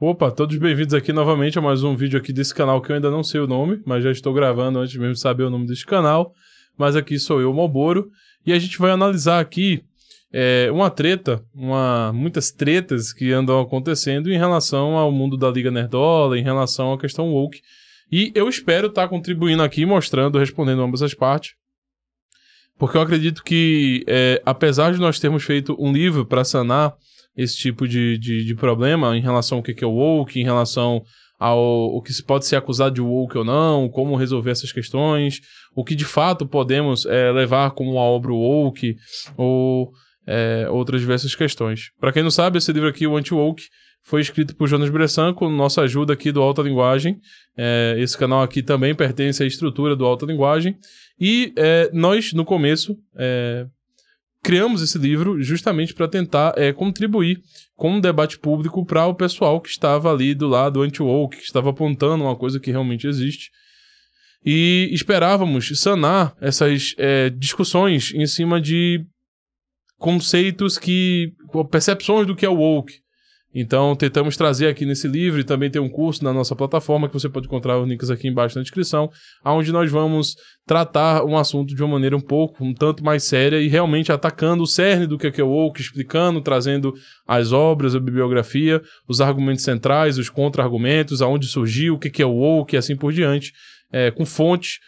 Opa, todos bem-vindos aqui novamente a mais um vídeo aqui desse canal que eu ainda não sei o nome, mas já estou gravando antes mesmo de saber o nome desse canal. Mas aqui sou eu, Malboro, e a gente vai analisar aqui uma treta, muitas tretas que andam acontecendo em relação ao mundo da Liga Nerdola, em relação à questão woke. E eu espero estar contribuindo aqui, mostrando, respondendo ambas as partes. Porque eu acredito que, apesar de nós termos feito um livro para sanar esse tipo de problema em relação ao que é o woke, em relação ao que se pode ser acusado de woke ou não, como resolver essas questões, o que de fato podemos levar como uma obra woke ou outras diversas questões. Para quem não sabe, esse livro aqui, o Anti-Woke, foi escrito por Jonas Bressan com nossa ajuda aqui do Alta Linguagem. Esse canal aqui também pertence à estrutura do Alta Linguagem. E nós, no começo, criamos esse livro justamente para tentar contribuir com um debate público para o pessoal que estava ali do lado anti-woke, que estava apontando uma coisa que realmente existe. E esperávamos sanar essas discussões em cima de conceitos percepções do que é o woke. Então tentamos trazer aqui nesse livro, e também tem um curso na nossa plataforma que você pode encontrar os links aqui embaixo na descrição, onde nós vamos tratar um assunto de uma maneira um tanto mais séria e realmente atacando o cerne do que é o woke, explicando, trazendo as obras, a bibliografia, os argumentos centrais, os contra-argumentos, aonde surgiu, o que é o woke e assim por diante, com fontes,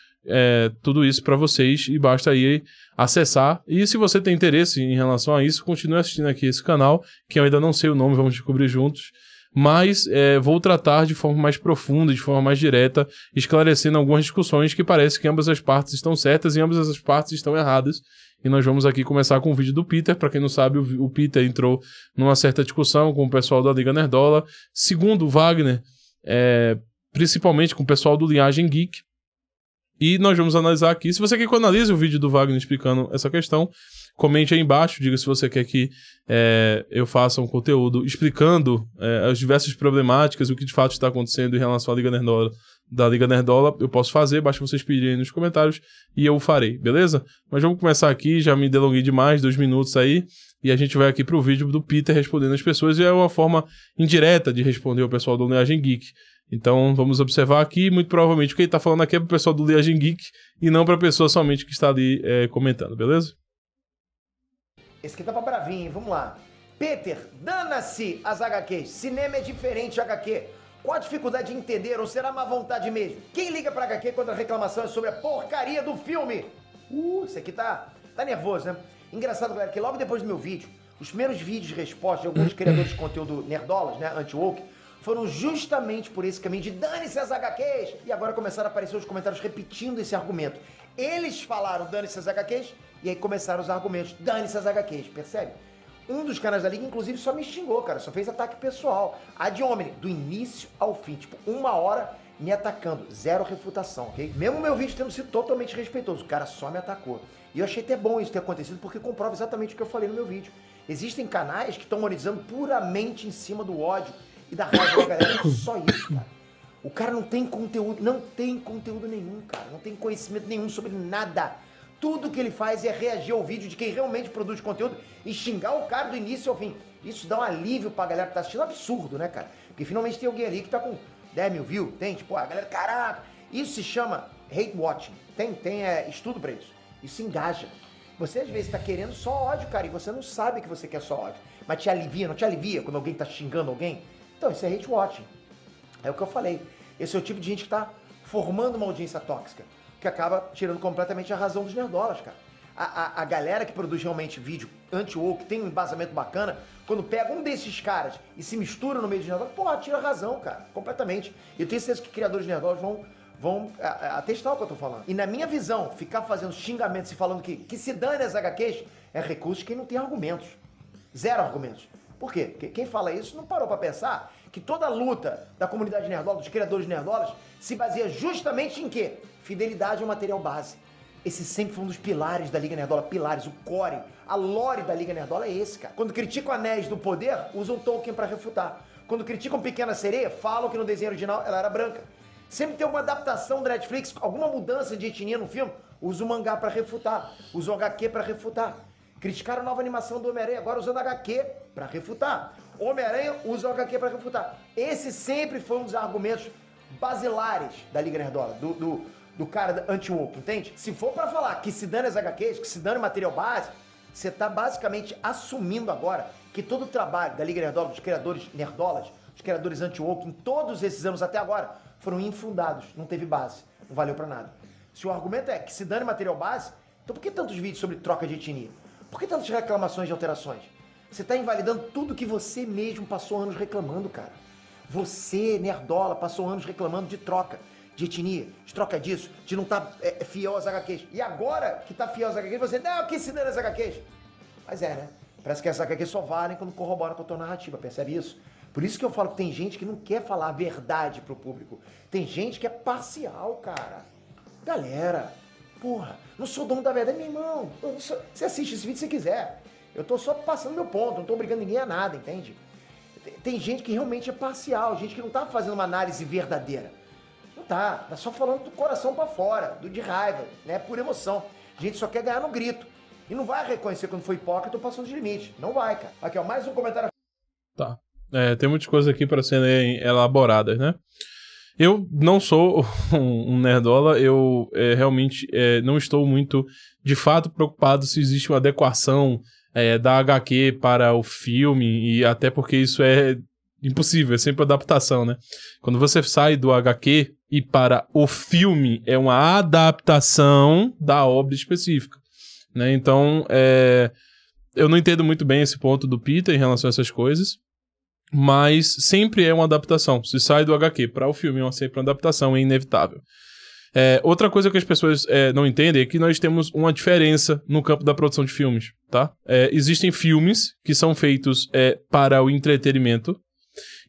tudo isso para vocês, e basta aí acessar. E se você tem interesse em relação a isso, continue assistindo aqui esse canal, que eu ainda não sei o nome, vamos descobrir juntos, mas vou tratar de forma mais profunda, de forma mais direta, esclarecendo algumas discussões que parece que ambas as partes estão certas e ambas as partes estão erradas. E nós vamos aqui começar com o vídeo do Peter. Para quem não sabe, o Peter entrou numa certa discussão com o pessoal da Liga Nerdola, segundo o Wagner, principalmente com o pessoal do Linhagem Geek. E nós vamos analisar aqui. Se você quer que eu analise o vídeo do Wagner explicando essa questão, comente aí embaixo, diga se você quer que eu faça um conteúdo explicando as diversas problemáticas, o que de fato está acontecendo em relação à Liga Nerdola, da Liga Nerdola. Eu posso fazer, basta vocês pedirem nos comentários e eu farei, beleza? Mas vamos começar aqui, já me delonguei demais, 2 minutos aí, e a gente vai aqui pro vídeo do Peter respondendo as pessoas, e é uma forma indireta de responder ao pessoal do Linhagem Geek. Então vamos observar aqui, muito provavelmente o que ele está falando aqui é para o pessoal do Linhagem Geek e não para a pessoa somente que está ali comentando, beleza? Esse aqui tá pra bravinho, hein? Vamos lá. Peter, dana-se as HQs. Cinema é diferente de HQ. Qual a dificuldade de entender ou será má vontade mesmo? Quem liga pra HQ quando a reclamação é sobre a porcaria do filme? Esse aqui tá nervoso, né? Engraçado, galera, que logo depois do meu vídeo, os primeiros vídeos de resposta de alguns criadores de conteúdo nerdolas, né, anti-woke, foram justamente por esse caminho de dane-se as HQs. E agora começaram a aparecer os comentários repetindo esse argumento. Eles falaram dane-se as HQs e aí começaram os argumentos dane-se as HQs, percebe? Um dos canais da Liga, inclusive, só me xingou, cara, só fez ataque pessoal. Ad hominem, do início ao fim, tipo, 1 hora me atacando, zero refutação, ok? Mesmo meu vídeo tendo sido totalmente respeitoso, o cara só me atacou. E eu achei até bom isso ter acontecido, porque comprova exatamente o que eu falei no meu vídeo. Existem canais que estão monetizando puramente em cima do ódio e da raiva da galera, só isso, cara. O cara não tem conteúdo nenhum, cara. Não tem conhecimento nenhum sobre nada. Tudo que ele faz é reagir ao vídeo de quem realmente produz conteúdo e xingar o cara do início ao fim. Isso dá um alívio pra galera que tá assistindo, absurdo, né, cara? Porque finalmente tem alguém ali que tá com 10 mil views, tem, tipo, a galera, caraca. Isso se chama hate watching. Tem estudo pra isso. Isso engaja. Você às vezes tá querendo só ódio, cara, e você não sabe que você quer só ódio. Mas te alivia, não te alivia quando alguém tá xingando alguém? Então, isso é hate watching. É o que eu falei. Esse é o tipo de gente que tá formando uma audiência tóxica, que acaba tirando completamente a razão dos nerdolas, cara. A galera que produz realmente vídeo anti-woke, tem um embasamento bacana, quando pega um desses caras e se mistura no meio dos nerdolas, porra, tira a razão, cara, completamente. E eu tenho certeza que criadores de nerdolas vão atestar o que eu tô falando. E na minha visão, ficar fazendo xingamentos e falando que se dane as HQs é recurso de quem não tem argumentos. Zero argumentos. Por quê? Porque quem fala isso não parou pra pensar que toda a luta da comunidade nerdola, dos criadores nerdolas, se baseia justamente em quê? Fidelidade ao material base. Esse sempre foi um dos pilares da Liga Nerdola, pilares, o core, a lore da Liga Nerdola é esse, cara. Quando criticam Anéis do Poder, usam Tolkien pra refutar. Quando criticam Pequena Sereia, falam que no desenho original ela era branca. Sempre tem alguma adaptação da Netflix, alguma mudança de etnia no filme, usa o mangá pra refutar, usa o HQ pra refutar. Criticaram a nova animação do Homem-Aranha, agora usando HQ pra refutar. Homem-Aranha usa o HQ para refutar. Esse sempre foi um dos argumentos basilares da Liga Nerdola, do cara anti-woke, entende? Se for para falar que se dane as HQs, que se dane material base, você tá basicamente assumindo agora que todo o trabalho da Liga Nerdola, dos criadores nerdolas, os criadores anti-woke, em todos esses anos até agora, foram infundados, não teve base, não valeu para nada. Se o argumento é que se dane material base, então por que tantos vídeos sobre troca de etnia? Por que tantas reclamações de alterações? Você tá invalidando tudo que você mesmo passou anos reclamando, cara. Você, nerdola, passou anos reclamando de troca de etnia, de troca disso, de não estar fiel às HQs. E agora que tá fiel às HQs, você, não, que se dane as HQs. Mas né? Parece que as HQs só valem quando corroboram com a tua narrativa, percebe isso? Por isso que eu falo que tem gente que não quer falar a verdade pro público. Tem gente que é parcial, cara. Galera, porra, não sou dono da verdade, meu irmão. Você assiste esse vídeo se quiser. Eu tô só passando meu ponto, não tô obrigando ninguém a nada, entende? Tem gente que realmente é parcial, gente que não tá fazendo uma análise verdadeira. Não tá só falando do coração pra fora, de raiva, né, por emoção. A gente só quer ganhar no grito. E não vai reconhecer quando foi hipócrita ou passou de limite. Não vai, cara. Aqui, ó, mais um comentário. Tá. Tem muitas coisas aqui para serem elaboradas, né? Eu não sou um nerdola, eu realmente não estou muito, de fato, preocupado se existe uma adequação da HQ para o filme, e até porque isso é impossível, é sempre adaptação, né? Quando você sai do HQ e para o filme, é uma adaptação da obra específica, né? Então, eu não entendo muito bem esse ponto do Peter em relação a essas coisas, mas sempre é uma adaptação. Se sai do HQ para o filme, é sempre uma adaptação, é inevitável. Outra coisa que as pessoas não entendem é que nós temos uma diferença no campo da produção de filmes, tá? Existem filmes que são feitos para o entretenimento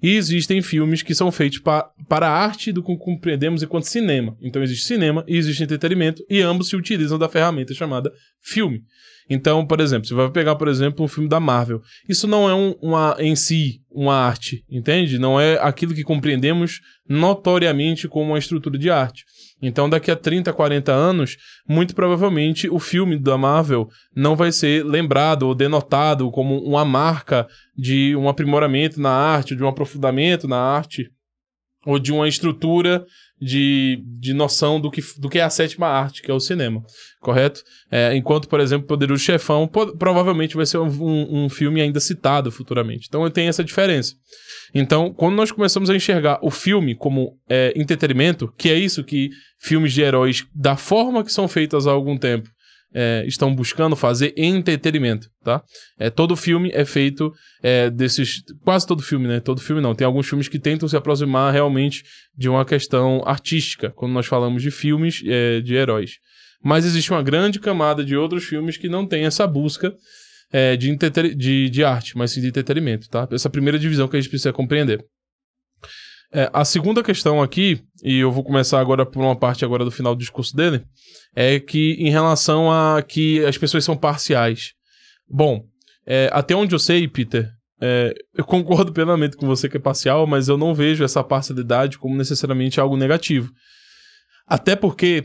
e existem filmes que são feitos para a arte do que compreendemos enquanto cinema. Então existe cinema e existe entretenimento e ambos se utilizam da ferramenta chamada filme. Então, por exemplo, você vai pegar, por exemplo, um filme da Marvel. Isso não é em si uma arte, entende? Não é aquilo que compreendemos notoriamente como uma estrutura de arte. Então, daqui a 30, 40 anos, muito provavelmente o filme da Marvel não vai ser lembrado ou denotado como uma marca de um aprimoramento na arte, de um aprofundamento na arte, ou de uma estrutura de noção do que é a sétima arte, que é o cinema, correto? Enquanto, por exemplo, Poderoso Chefão provavelmente vai ser um filme ainda citado futuramente. Então, tem essa diferença. Então, quando nós começamos a enxergar o filme como entretenimento, que é isso que filmes de heróis, da forma que são feitas há algum tempo, estão buscando fazer entretenimento, tá? Todo filme é feito quase todo filme, né? Todo filme não. Tem alguns filmes que tentam se aproximar realmente de uma questão artística, quando nós falamos de filmes de heróis. Mas existe uma grande camada de outros filmes que não tem essa busca de arte, mas sim de entretenimento, tá? Essa primeira divisão que a gente precisa compreender. A segunda questão aqui, e eu vou começar agora por uma parte agora do final do discurso dele, é que em relação a que as pessoas são parciais. Bom, até onde eu sei, Peter, eu concordo plenamente com você que é parcial, mas eu não vejo essa parcialidade como necessariamente algo negativo. Até porque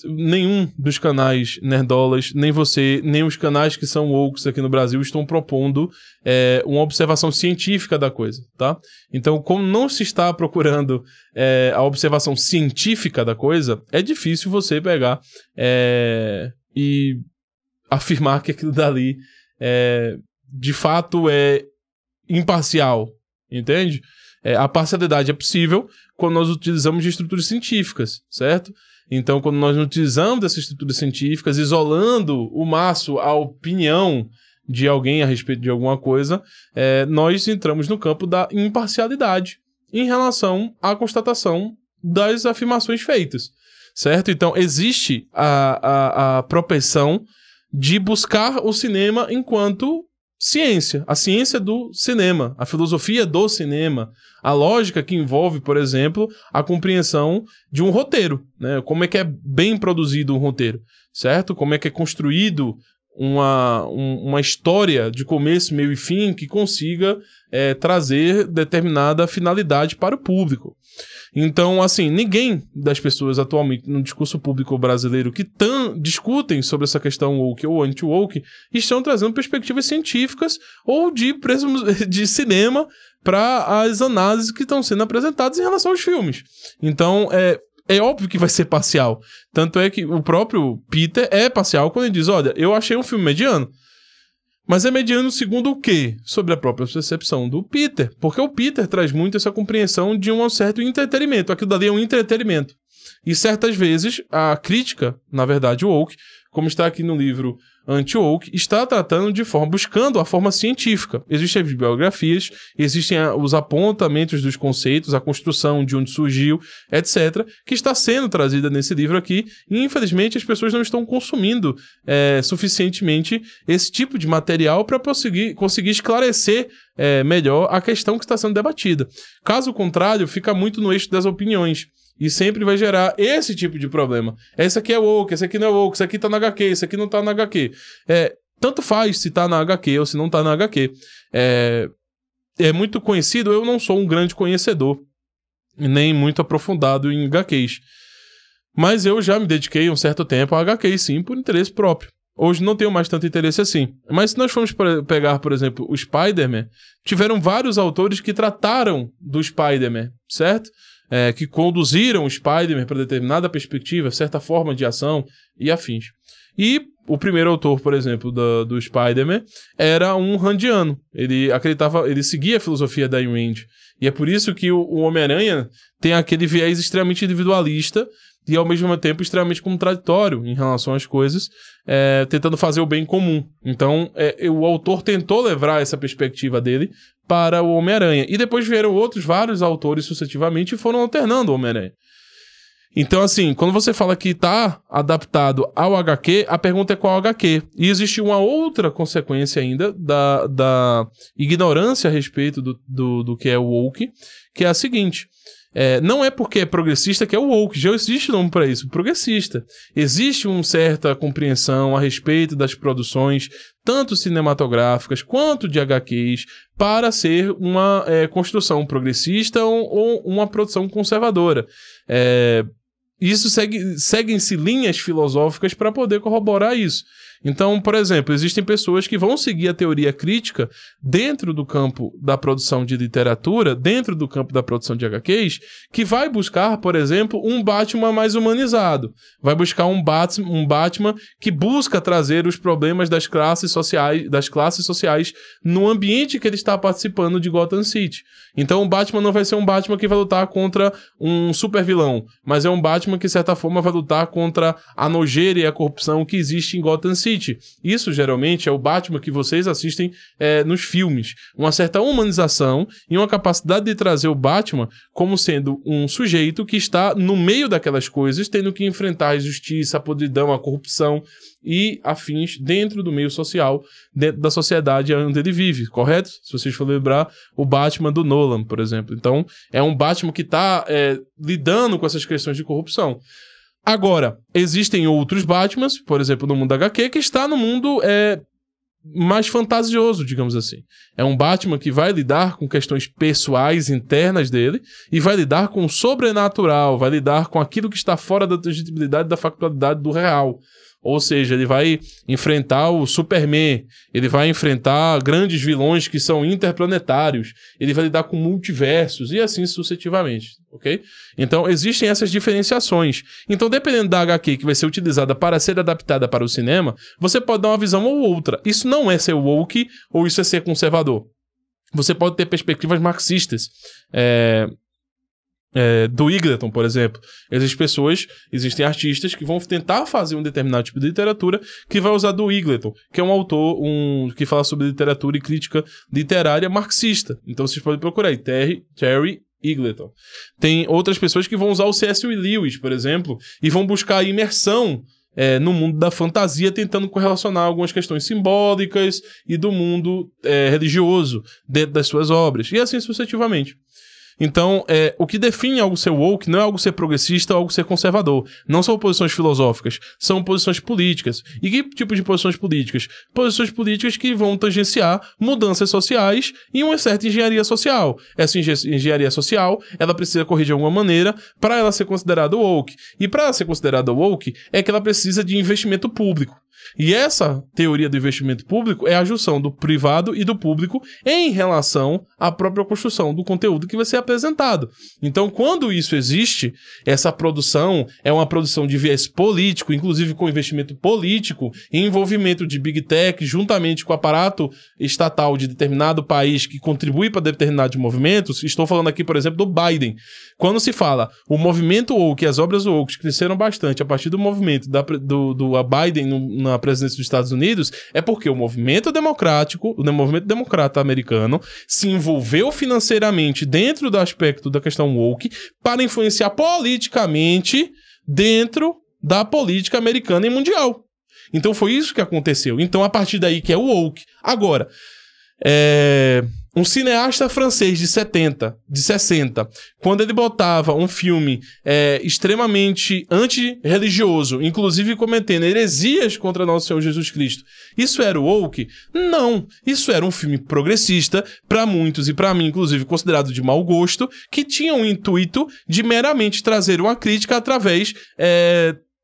nenhum dos canais nerdolas, nem você, nem os canais que são woke aqui no Brasil estão propondo uma observação científica da coisa, tá? Então, como não se está procurando a observação científica da coisa, é difícil você pegar e afirmar que aquilo dali de fato é imparcial, entende? A parcialidade é possível quando nós utilizamos de estruturas científicas, certo? Então, quando nós utilizamos dessas estruturas científicas, isolando o maço a opinião de alguém a respeito de alguma coisa, nós entramos no campo da imparcialidade em relação à constatação das afirmações feitas, certo? Então, existe a propensão de buscar o cinema enquanto ciência, a ciência do cinema, a filosofia do cinema, a lógica que envolve, por exemplo, a compreensão de um roteiro, né? Como é que é bem produzido um roteiro, certo? Como é que é construído uma história de começo, meio e fim que consiga trazer determinada finalidade para o público. Então, assim, ninguém das pessoas atualmente no discurso público brasileiro que discutem sobre essa questão woke ou anti-woke estão trazendo perspectivas científicas ou de cinema para as análises que estão sendo apresentadas em relação aos filmes. Então, é óbvio que vai ser parcial. Tanto é que o próprio Peter é parcial quando ele diz, olha, eu achei um filme mediano. Mas é mediano segundo o quê? Sobre a própria percepção do Peter. Porque o Peter traz muito essa compreensão de um certo entretenimento. Aquilo dali é um entretenimento. E certas vezes a crítica, na verdade, woke, como está aqui no livro Anti-Woke, está tratando buscando a forma científica. Existem as bibliografias, existem os apontamentos dos conceitos, a construção de onde surgiu, etc., que está sendo trazida nesse livro aqui, e infelizmente as pessoas não estão consumindo suficientemente esse tipo de material para conseguir esclarecer melhor a questão que está sendo debatida. Caso contrário, fica muito no eixo das opiniões. E sempre vai gerar esse tipo de problema. Esse aqui é woke, esse aqui não é woke, esse aqui tá na HQ, esse aqui não tá na HQ. Tanto faz se tá na HQ ou se não tá na HQ. É muito conhecido, eu não sou um grande conhecedor, nem muito aprofundado em HQs. Mas eu já me dediquei um certo tempo a HQs, sim, por interesse próprio. Hoje não tenho mais tanto interesse assim. Mas se nós formos pegar, por exemplo, o Spider-Man, tiveram vários autores que trataram do Spider-Man, certo? Que conduziram o Spider-Man para determinada perspectiva, certa forma de ação e afins. E o primeiro autor, por exemplo, do Spider-Man era um randiano. Ele seguia a filosofia da Ayn Rand. E é por isso que o Homem-Aranha tem aquele viés extremamente individualista e, ao mesmo tempo, extremamente contraditório em relação às coisas, tentando fazer o bem comum. Então, o autor tentou levar essa perspectiva dele para o Homem-Aranha. E depois vieram vários autores sucessivamente e foram alternando o Homem-Aranha. Então, assim, quando você fala que está adaptado ao HQ, a pergunta é qual HQ. E existe uma outra consequência ainda da ignorância a respeito do que é o woke, que é a seguinte... não é porque é progressista que é o woke, já existe nome para isso, progressista. Existe uma certa compreensão a respeito das produções, tanto cinematográficas quanto de HQs, para ser uma construção progressista ou uma produção conservadora. Isso seguem-se linhas filosóficas para poder corroborar isso. Então, por exemplo, existem pessoas que vão seguir a teoria crítica dentro do campo da produção de literatura, dentro do campo da produção de HQs, que vai buscar, por exemplo, um Batman mais humanizado. Vai buscar um Batman que busca trazer os problemas das classes sociais no ambiente que ele está participando de Gotham City. Então, o Batman não vai ser um Batman que vai lutar contra um super vilão, mas é um Batman que, de certa forma, vai lutar contra a nojeira e a corrupção que existe em Gotham City. Isso, geralmente, é o Batman que vocês assistem nos filmes. Uma certa humanização e uma capacidade de trazer o Batman como sendo um sujeito que está no meio daquelas coisas, tendo que enfrentar a injustiça, a podridão, a corrupção e afins dentro do meio social, dentro da sociedade onde ele vive, correto? Se vocês forem lembrar, o Batman do Nolan, por exemplo. Então, é um Batman que está lidando com essas questões de corrupção. Agora, existem outros Batmans, por exemplo, no mundo HQ, que está no mundo mais fantasioso, digamos assim. É um Batman que vai lidar com questões pessoais, internas dele, e vai lidar com o sobrenatural, vai lidar com aquilo que está fora da tangibilidade, da factualidade do real. Ou seja, ele vai enfrentar o Superman, ele vai enfrentar grandes vilões que são interplanetários, ele vai lidar com multiversos e assim sucessivamente, ok? Então, existem essas diferenciações. Então, dependendo da HQ que vai ser utilizada para ser adaptada para o cinema, você pode dar uma visão ou outra. Isso não é ser woke ou isso é ser conservador. Você pode ter perspectivas marxistas. Do Eagleton, por exemplo. Existem artistas que vão tentar fazer um determinado tipo de literatura que vai usar do Eagleton, que é um autor que fala sobre literatura e crítica literária marxista. Então vocês podem procurar aí, Terry Eagleton. Tem outras pessoas que vão usar o C.S. Lewis, por exemplo, e vão buscar a imersão no mundo da fantasia, tentando correlacionar algumas questões simbólicas e do mundo religioso dentro das suas obras, e assim sucessivamente. Então, o que define algo ser woke não é algo ser progressista ou algo ser conservador. Não são posições filosóficas, são posições políticas. E que tipo de posições políticas? Posições políticas que vão tangenciar mudanças sociais e uma certa engenharia social. Essa engenharia social, ela precisa correr de alguma maneira para ela ser considerada woke. E para ela ser considerada woke, é que ela precisa de investimento público. E essa teoria do investimento público é a junção do privado e do público em relação à própria construção do conteúdo que vai ser apresentado. Então, quando isso existe, essa produção é uma produção de viés político, inclusive com investimento político e envolvimento de Big Tech juntamente com o aparato estatal de determinado país que contribui para determinados movimentos. Estou falando aqui, por exemplo, do Biden. Quando se fala o movimento woke, as obras woke cresceram bastante a partir do movimento do Biden na presidência dos Estados Unidos, é porque o movimento democrático, o movimento democrata americano, se envolveu financeiramente dentro do aspecto da questão woke para influenciar politicamente dentro da política americana e mundial. Então foi isso que aconteceu. Então a partir daí que é o woke. Agora, um cineasta francês de 60, quando ele botava um filme extremamente antirreligioso, inclusive cometendo heresias contra nosso Senhor Jesus Cristo, isso era o woke? Não. Isso era um filme progressista, para muitos e para mim, inclusive, considerado de mau gosto, que tinha o intuito de meramente trazer uma crítica através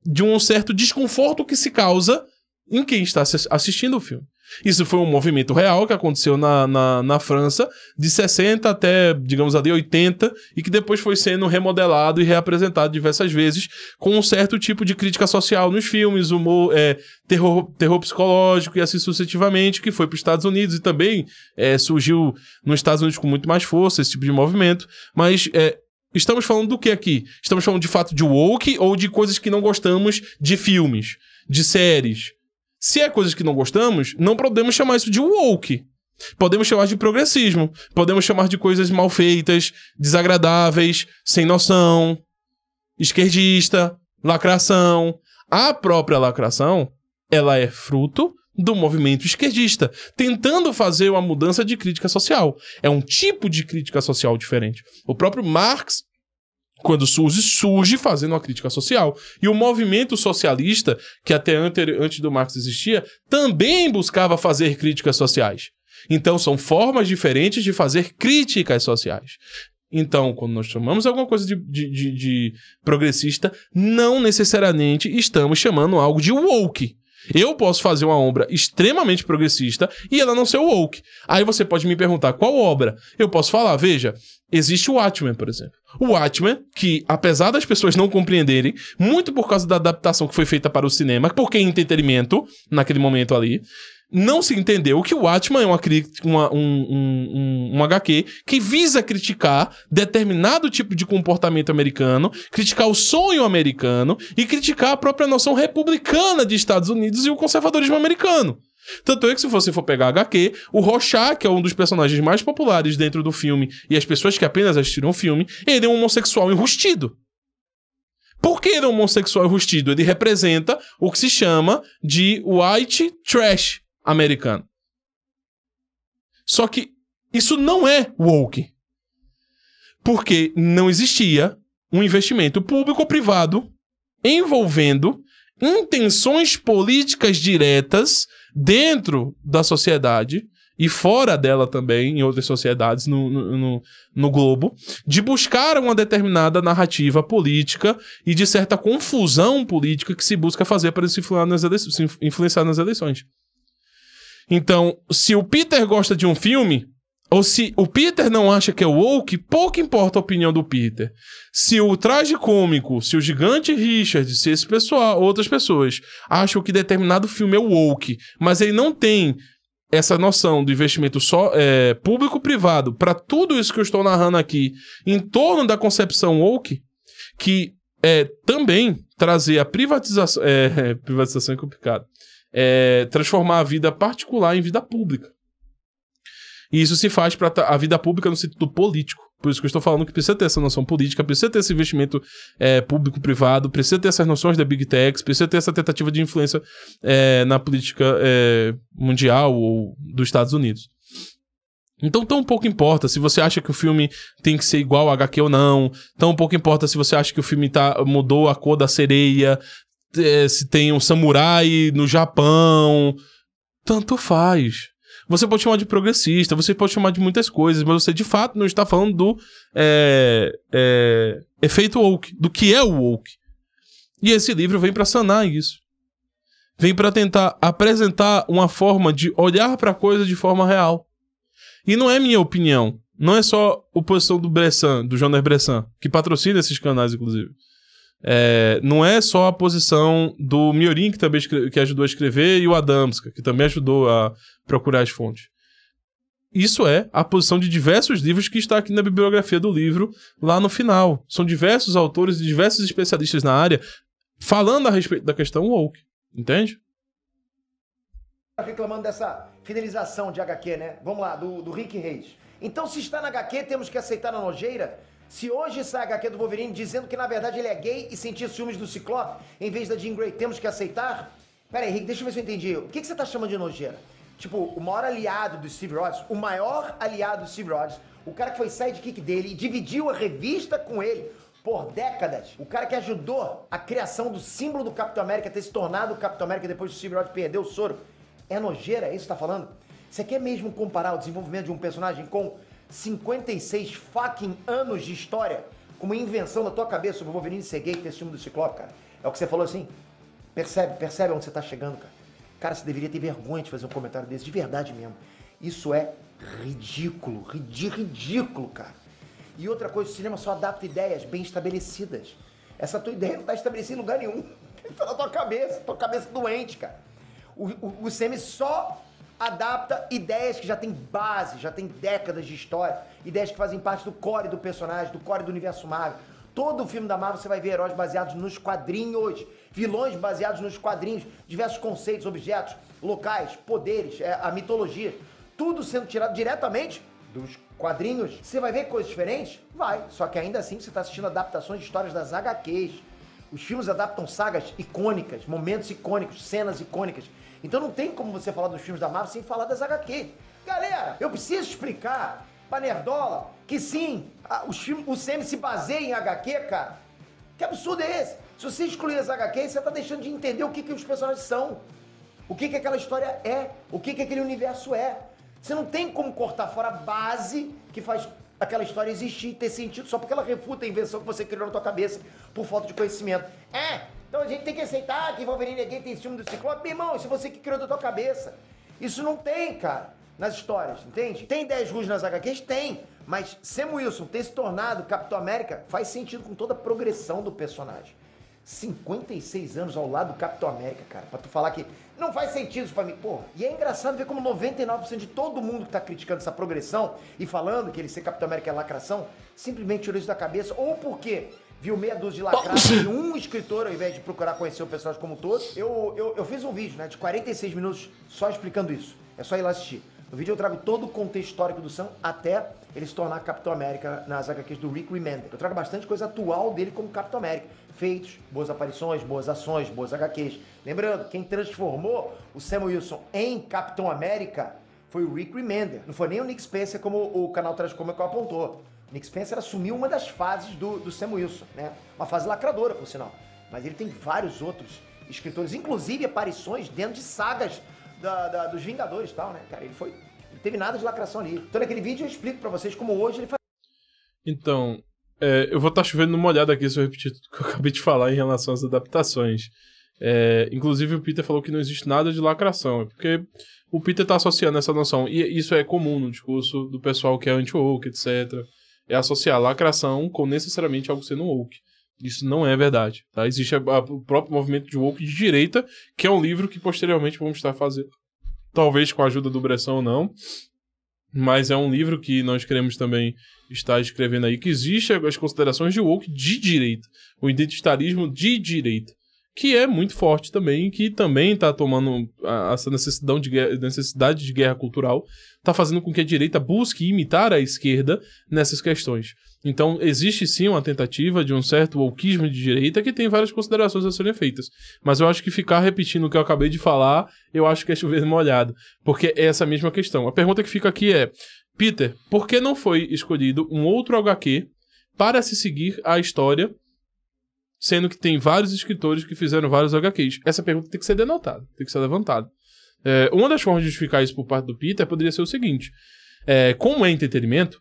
de um certo desconforto que se causa em quem está assistindo o filme. Isso foi um movimento real que aconteceu na França, de 60 até, digamos ali, 80, e que depois foi sendo remodelado e reapresentado diversas vezes com um certo tipo de crítica social nos filmes, humor, terror psicológico e assim sucessivamente, que foi para os Estados Unidos e também surgiu nos Estados Unidos com muito mais força, esse tipo de movimento, mas... estamos falando do que aqui? Estamos falando de fato de woke ou de coisas que não gostamos de filmes, de séries? Se é coisas que não gostamos, não podemos chamar isso de woke. Podemos chamar de progressismo. Podemos chamar de coisas mal feitas, desagradáveis, sem noção, esquerdista, lacração. A própria lacração, ela é fruto do movimento esquerdista, tentando fazer uma mudança de crítica social. É um tipo de crítica social diferente. O próprio Marx, quando surge fazendo uma crítica social. E o movimento socialista, que até antes do Marx existia, também buscava fazer críticas sociais. Então, são formas diferentes de fazer críticas sociais. Então, quando nós chamamos alguma coisa de progressista, não necessariamente estamos chamando algo de woke. Eu posso fazer uma obra extremamente progressista e ela não ser woke. Aí você pode me perguntar, qual obra? Eu posso falar, veja, existe o Watchmen, por exemplo. O Watchmen, que apesar das pessoas não compreenderem, muito por causa da adaptação que foi feita para o cinema, porque é entretenimento, naquele momento ali, não se entendeu que o Watchmen é um HQ que visa criticar determinado tipo de comportamento americano, criticar o sonho americano e criticar a própria noção republicana de Estados Unidos e o conservadorismo americano. Tanto é que se você for pegar HQ, o Rorschach, que é um dos personagens mais populares dentro do filme, e as pessoas que apenas assistiram o filme, ele é um homossexual enrustido. Por que ele é um homossexual enrustido? Ele representa o que se chama de white trash americano. Só que isso não é woke. Porque não existia um investimento público ou privado envolvendo intenções políticas diretas dentro da sociedade e fora dela também, em outras sociedades no globo, de buscar uma determinada narrativa política e de certa confusão política que se busca fazer para se influenciar nas eleições. Então, se o Peter gosta de um filme, ou se o Peter não acha que é woke, pouco importa a opinião do Peter. Se o traje cômico, se o gigante Richard, se esse pessoal, outras pessoas acham que determinado filme é woke, mas ele não tem essa noção do investimento só público-privado para tudo isso que eu estou narrando aqui em torno da concepção woke, que é também trazer a privatização... privatização é complicado. Transformar a vida particular em vida pública. E isso se faz para a vida pública no sentido político. Por isso que eu estou falando que precisa ter essa noção política, precisa ter esse investimento público-privado, precisa ter essas noções da Big Tech, precisa ter essa tentativa de influência na política mundial ou dos Estados Unidos. Então tão pouco importa se você acha que o filme tem que ser igual a HQ ou não, tão pouco importa se você acha que o filme mudou a cor da sereia, se tem um samurai no Japão, tanto faz. Você pode chamar de progressista, você pode chamar de muitas coisas, mas você de fato não está falando do efeito woke, do que é o woke. E esse livro vem para sanar isso. Vem para tentar apresentar uma forma de olhar para a coisa de forma real. E não é minha opinião. Não é só a posição do Bressan, do Jonas Bressan, que patrocina esses canais, inclusive. Não é só a posição do Miorin, que também que ajudou a escrever, e o Adamska, que também ajudou a procurar as fontes. Isso é a posição de diversos livros que está aqui na bibliografia do livro, lá no final. São diversos autores e diversos especialistas na área falando a respeito da questão woke. Entende? Reclamando dessa fidelização de HQ, né? Vamos lá, do Rick Reis. Então, se está na HQ, temos que aceitar a nojeira? Se hoje sai a HQ do Wolverine dizendo que, na verdade, ele é gay e sentia ciúmes do Ciclope, em vez da Jean Grey, temos que aceitar? Pera aí, Rick, deixa eu ver se eu entendi. O que você tá chamando de nojeira? Tipo, o maior aliado do Steve Rogers, o maior aliado do Steve Rogers, o cara que foi sidekick dele e dividiu a revista com ele por décadas, o cara que ajudou a criação do símbolo do Capitão América ter se tornado o Capitão América depois que o Steve Rogers perdeu o soro, é nojeira? É isso que você tá falando? Você quer mesmo comparar o desenvolvimento de um personagem com 56 fucking anos de história como invenção da tua cabeça sobre o Wolverine ser gay e ter esse filme do Ciclope, cara? É o que você falou assim? Percebe onde você tá chegando, cara? Cara, você deveria ter vergonha de fazer um comentário desse, de verdade mesmo. Isso é ridículo, ridículo, cara. E outra coisa, o cinema só adapta ideias bem estabelecidas. Essa tua ideia não tá estabelecida em lugar nenhum. Tá na tua cabeça doente, cara. O cinema só adapta ideias que já tem base, já tem décadas de história, ideias que fazem parte do core do personagem, do core do universo Marvel. Todo filme da Marvel você vai ver heróis baseados nos quadrinhos, vilões baseados nos quadrinhos, diversos conceitos, objetos, locais, poderes, a mitologia, tudo sendo tirado diretamente dos quadrinhos. Você vai ver coisas diferentes? Vai, só que ainda assim você está assistindo adaptações de histórias das HQs. Os filmes adaptam sagas icônicas, momentos icônicos, cenas icônicas. Então não tem como você falar dos filmes da Marvel sem falar das HQ. Galera, eu preciso explicar pra nerdola que sim, o CM se baseia em HQ, cara. Que absurdo é esse? Se você excluir as HQ, você tá deixando de entender o que os personagens são. O que aquela história é. O que aquele universo é. Você não tem como cortar fora a base que faz aquela história existir e ter sentido só porque ela refuta a invenção que você criou na tua cabeça por falta de conhecimento. Então a gente tem que aceitar que Wolverine é gay, tem esse filme do Ciclope. Meu irmão, isso é você que criou da tua cabeça. Isso não tem, cara, nas histórias, entende? Tem 10 ruas nas HQs? Tem. Mas Sam Wilson ter se tornado Capitão América faz sentido com toda a progressão do personagem. 56 anos ao lado do Capitão América, cara, pra tu falar que não faz sentido isso pra mim, porra. E é engraçado ver como 99% de todo mundo que tá criticando essa progressão e falando que ele ser Capitão América é lacração, simplesmente tirou isso da cabeça, ou porque viu meia dúzia de lacrados e um escritor, ao invés de procurar conhecer o personagem como um todo. Eu fiz um vídeo, né, de 46 minutos só explicando isso. É só ir lá assistir. No vídeo eu trago todo o contexto histórico do Sam até ele se tornar Capitão América nas HQs do Rick Remender. Eu trago bastante coisa atual dele como Capitão América. Feitos, boas aparições, boas ações, boas HQs. Lembrando, quem transformou o Sam Wilson em Capitão América foi o Rick Remender. Não foi nem o Nick Spencer como o canal Transcomic apontou. O Nick Spencer assumiu uma das fases do Sam Wilson, né? Uma fase lacradora, por sinal. Mas ele tem vários outros escritores, inclusive aparições dentro de sagas dos Vingadores e tal, né? Cara, ele teve nada de lacração ali. Então naquele vídeo eu explico pra vocês como hoje ele faz. Então, eu vou estar chovendo numa olhada aqui se eu repetir tudo que eu acabei de falar em relação às adaptações. Inclusive o Peter falou que não existe nada de lacração, porque o Peter tá associando essa noção, e isso é comum no discurso do pessoal que é anti-woke, etc. É associar lacração com necessariamente algo sendo woke. Isso não é verdade, tá? Existe o próprio movimento de woke de direita, que é um livro que posteriormente vamos estar fazendo, talvez com a ajuda do Bressan ou não, mas é um livro que nós queremos também estar escrevendo aí, que existe as considerações de woke de direita, o identitarismo de direita, que é muito forte também, que também está tomando essa necessidade de guerra cultural, está fazendo com que a direita busque imitar a esquerda nessas questões. Então, existe sim uma tentativa de um certo wokeismo de direita que tem várias considerações a serem feitas. Mas eu acho que ficar repetindo o que eu acabei de falar, eu acho que é chover molhado. Porque é essa mesma questão. A pergunta que fica aqui é, Peter, por que não foi escolhido um outro HQ para se seguir a história, sendo que tem vários escritores que fizeram vários HQs? Essa pergunta tem que ser denotada, tem que ser levantada. Uma das formas de justificar isso por parte do Peter poderia ser o seguinte: como é entretenimento,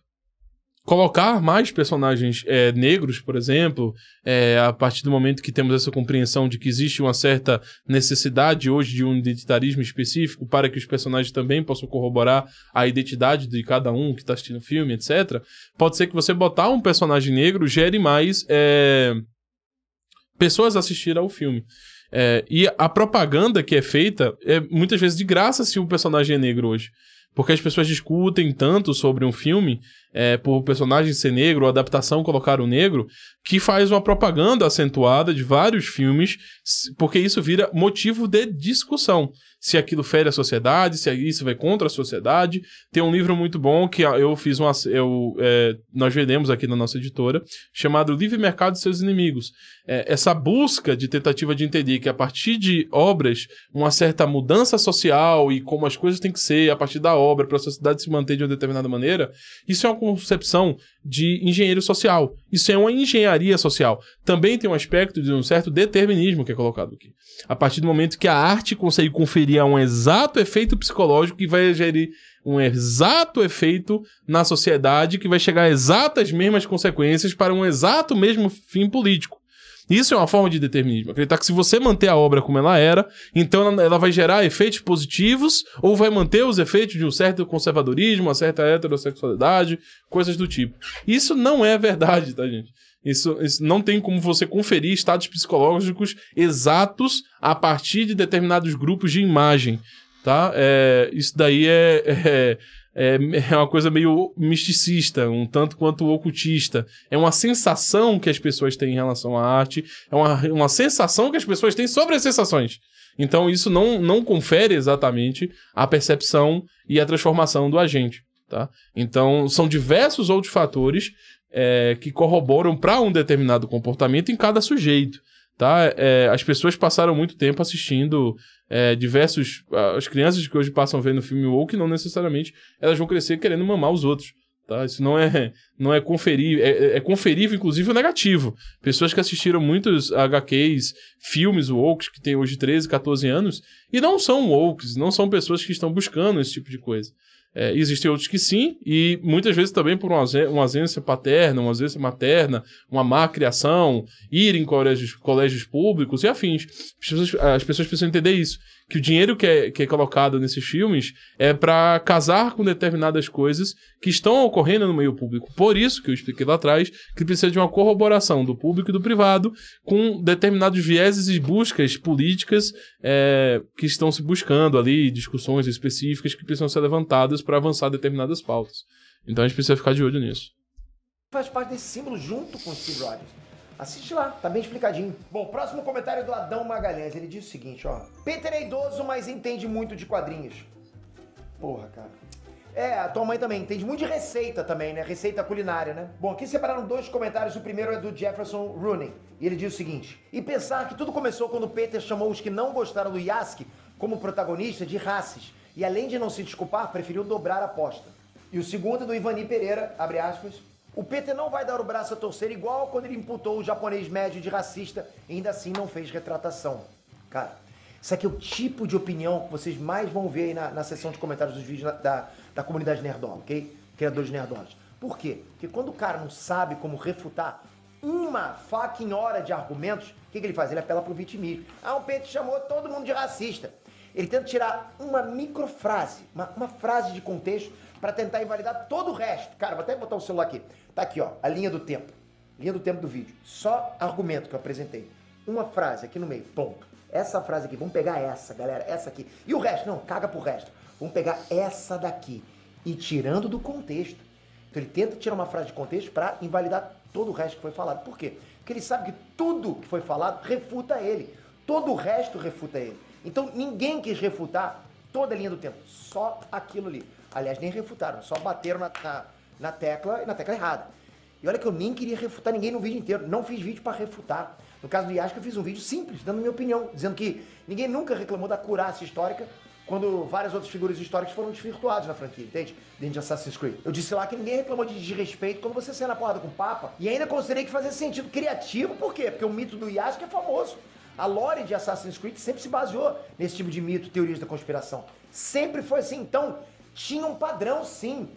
colocar mais personagens negros, por exemplo, a partir do momento que temos essa compreensão de que existe uma certa necessidade hoje de um identitarismo específico para que os personagens também possam corroborar a identidade de cada um que está assistindo o filme, etc. Pode ser que você botar um personagem negro gere mais pessoas a assistir ao filme. E a propaganda que é feita é muitas vezes de graça se o personagem é negro hoje. Porque as pessoas discutem tanto sobre um filme, por o personagem ser negro, ou a adaptação colocar o negro, que faz uma propaganda acentuada de vários filmes, porque isso vira motivo de discussão. Se aquilo fere a sociedade, se isso vai contra a sociedade. Tem um livro muito bom que nós vendemos aqui na nossa editora, chamado Livre Mercado e Seus Inimigos. Essa busca de tentativa de entender que a partir de obras, uma certa mudança social e como as coisas têm que ser a partir da obra para a sociedade se manter de uma determinada maneira, isso é uma concepção de engenheiro social. Isso é uma engenharia social. Também tem um aspecto de um certo determinismo que é colocado aqui. A partir do momento que a arte consegue conferir um exato efeito psicológico que vai gerir um exato efeito na sociedade, que vai chegar a exatas mesmas consequências para um exato mesmo fim político. Isso é uma forma de determinismo. Acreditar que se você manter a obra como ela era, então ela vai gerar efeitos positivos ou vai manter os efeitos de um certo conservadorismo, uma certa heterossexualidade, coisas do tipo. Isso não é verdade, tá, gente? Isso não tem como você conferir estados psicológicos exatos a partir de determinados grupos de imagem, tá? Isso daí é uma coisa meio misticista, um tanto quanto ocultista. É uma sensação que as pessoas têm em relação à arte, é uma sensação que as pessoas têm sobre as sensações. Então isso não confere exatamente a percepção e a transformação do agente, tá? Então são diversos outros fatores que corroboram para um determinado comportamento em cada sujeito, tá? As pessoas passaram muito tempo assistindo as crianças que hoje passam vendo filme woke, não necessariamente elas vão crescer querendo mamar os outros, tá? Isso não é conferível, é conferível inclusive o negativo. Pessoas que assistiram muitos HQs, filmes woke, que têm hoje 13, 14 anos, e não são woke, não são pessoas que estão buscando esse tipo de coisa. Existem outros que sim, e muitas vezes também por uma ausência paterna, uma ausência materna, uma má criação, ir em colégios públicos e afins. As pessoas precisam entender isso, que o dinheiro que é colocado nesses filmes é para casar com determinadas coisas que estão ocorrendo no meio público. Por isso que eu expliquei lá atrás que precisa de uma corroboração do público e do privado com determinados vieses e buscas políticas que estão se buscando ali, discussões específicas que precisam ser levantadas para avançar determinadas pautas. Então a gente precisa ficar de olho nisso. Faz parte desse símbolo junto com o Steve Rogers. Assiste lá, tá bem explicadinho. Bom, próximo comentário do Adão Magalhães. Ele diz o seguinte, ó. Peter é idoso, mas entende muito de quadrinhos. Porra, cara. A tua mãe também entende muito de receita também, né? Receita culinária, né? Bom, aqui separaram 2 comentários. O primeiro é do Jefferson Rooney. E ele diz o seguinte. E pensar que tudo começou quando Peter chamou os que não gostaram do Yaski como protagonista de racis. E além de não se desculpar, preferiu dobrar a aposta. E o segundo é do Ivani Pereira, abre aspas. O Peter não vai dar o braço a torcer igual quando ele imputou o japonês médio de racista e ainda assim não fez retratação. Cara, isso aqui é o tipo de opinião que vocês mais vão ver aí na seção de comentários dos vídeos da comunidade nerdola, ok? Criadores nerdolas. Por quê? Porque quando o cara não sabe como refutar uma fucking hora de argumentos, o que ele faz? Ele apela pro vitimismo. O Peter chamou todo mundo de racista. Ele tenta tirar uma microfrase, uma frase de contexto para tentar invalidar todo o resto. Cara, vou até botar o celular aqui. Tá aqui, ó, a linha do tempo. Linha do tempo do vídeo. Só argumento que eu apresentei. Uma frase aqui no meio, ponto. Essa frase aqui, vamos pegar essa, galera, essa aqui. E o resto? Não, caga pro resto. Vamos pegar essa daqui. E tirando do contexto. Então ele tenta tirar uma frase de contexto para invalidar todo o resto que foi falado. Por quê? Porque ele sabe que tudo que foi falado refuta ele. Todo o resto refuta ele. Então ninguém quis refutar toda a linha do tempo. Só aquilo ali. Aliás, nem refutaram, só bateram na tecla errada. E olha que eu nem queria refutar ninguém no vídeo inteiro. Não fiz vídeo para refutar. No caso do Yaski, eu fiz um vídeo simples, dando minha opinião, dizendo que ninguém nunca reclamou da acurácia histórica quando várias outras figuras históricas foram desvirtuadas na franquia, entende? Dentro de Assassin's Creed. Eu disse lá que ninguém reclamou de desrespeito quando você saia na porrada com o Papa. E ainda considerei que fazia sentido criativo, por quê? Porque o mito do Yasuke é famoso. A lore de Assassin's Creed sempre se baseou nesse tipo de mito, teorias da conspiração. Sempre foi assim. Então, tinha um padrão, sim.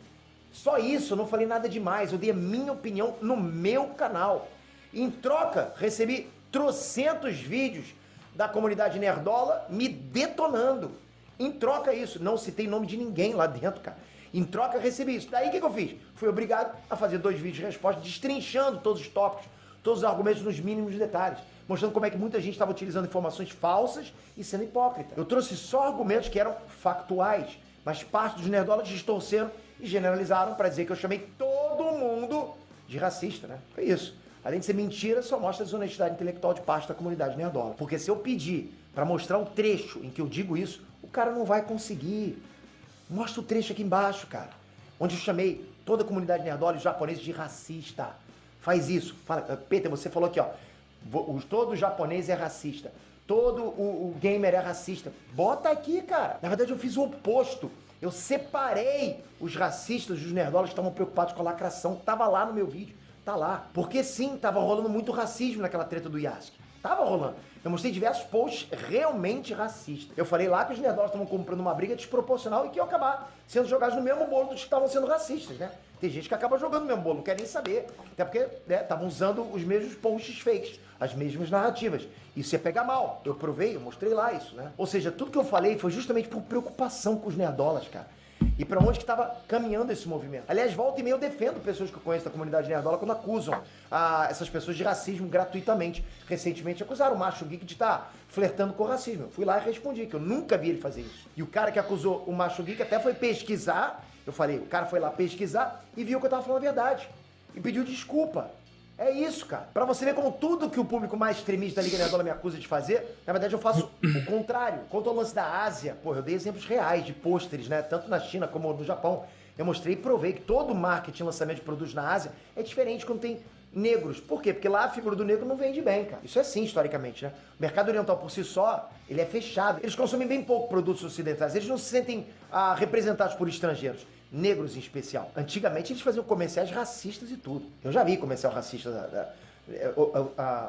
Só isso, eu não falei nada demais. Eu dei a minha opinião no meu canal. Em troca, recebi trocentos vídeos da comunidade nerdola me detonando. Em troca isso, não citei nome de ninguém lá dentro, cara. Em troca recebi isso. Daí o que eu fiz? Fui obrigado a fazer 2 vídeos de resposta, destrinchando todos os tópicos, todos os argumentos nos mínimos detalhes, mostrando como é que muita gente estava utilizando informações falsas e sendo hipócrita. Eu trouxe só argumentos que eram factuais, mas parte dos nerdolas distorceram e generalizaram para dizer que eu chamei todo mundo de racista, né? Foi isso. Além de ser mentira, só mostra a desonestidade intelectual de parte da comunidade nerdola. Porque se eu pedir para mostrar o trecho em que eu digo isso, o cara não vai conseguir. Mostra o trecho aqui embaixo, cara. Onde eu chamei toda a comunidade nerdola e os japoneses de racista. Faz isso. Fala, Peter, você falou aqui, ó. Todo japonês é racista. Todo o gamer é racista. Bota aqui, cara. Na verdade, eu fiz o oposto. Eu separei os racistas dos nerdolas que estavam preocupados com a lacração. Tava lá no meu vídeo. Tá lá. Porque sim, tava rolando muito racismo naquela treta do Yasuke. Tava rolando. Eu mostrei diversos posts realmente racistas. Eu falei lá que os nerdolas estavam comprando uma briga desproporcional e que iam acabar sendo jogados no mesmo bolo dos que estavam sendo racistas, né? Tem gente que acaba jogando no mesmo bolo, não quer nem saber. Até porque, né, estavam usando os mesmos posts fakes, as mesmas narrativas. Isso ia pegar mal. Eu provei, eu mostrei lá isso, né? Ou seja, tudo que eu falei foi justamente por preocupação com os nerdolas, cara. E pra onde que tava caminhando esse movimento. Aliás, volta e meia eu defendo pessoas que eu conheço da comunidade nerdola quando acusam essas pessoas de racismo gratuitamente. Recentemente acusaram o Macho Geek de estar flertando com o racismo. Eu fui lá e respondi que eu nunca vi ele fazer isso. E o cara que acusou o Macho Geek até foi pesquisar. Eu falei, o cara foi lá pesquisar e viu que eu tava falando a verdade. E pediu desculpa. É isso, cara. Pra você ver como tudo que o público mais extremista da Liga Nerdola me acusa de fazer, na verdade eu faço o contrário. Quanto ao lance da Ásia, eu dei exemplos reais de pôsteres, né? Tanto na China como no Japão. Eu mostrei e provei que todo marketing e lançamento de produtos na Ásia é diferente quando tem negros. Por quê? Porque lá a figura do negro não vende bem, cara. Isso é sim, historicamente, né? O mercado oriental por si só, ele é fechado. Eles consomem bem pouco produtos ocidentais. Eles não se sentem representados por estrangeiros. Negros em especial. Antigamente eles faziam comerciais racistas e tudo. Eu já vi comercial racista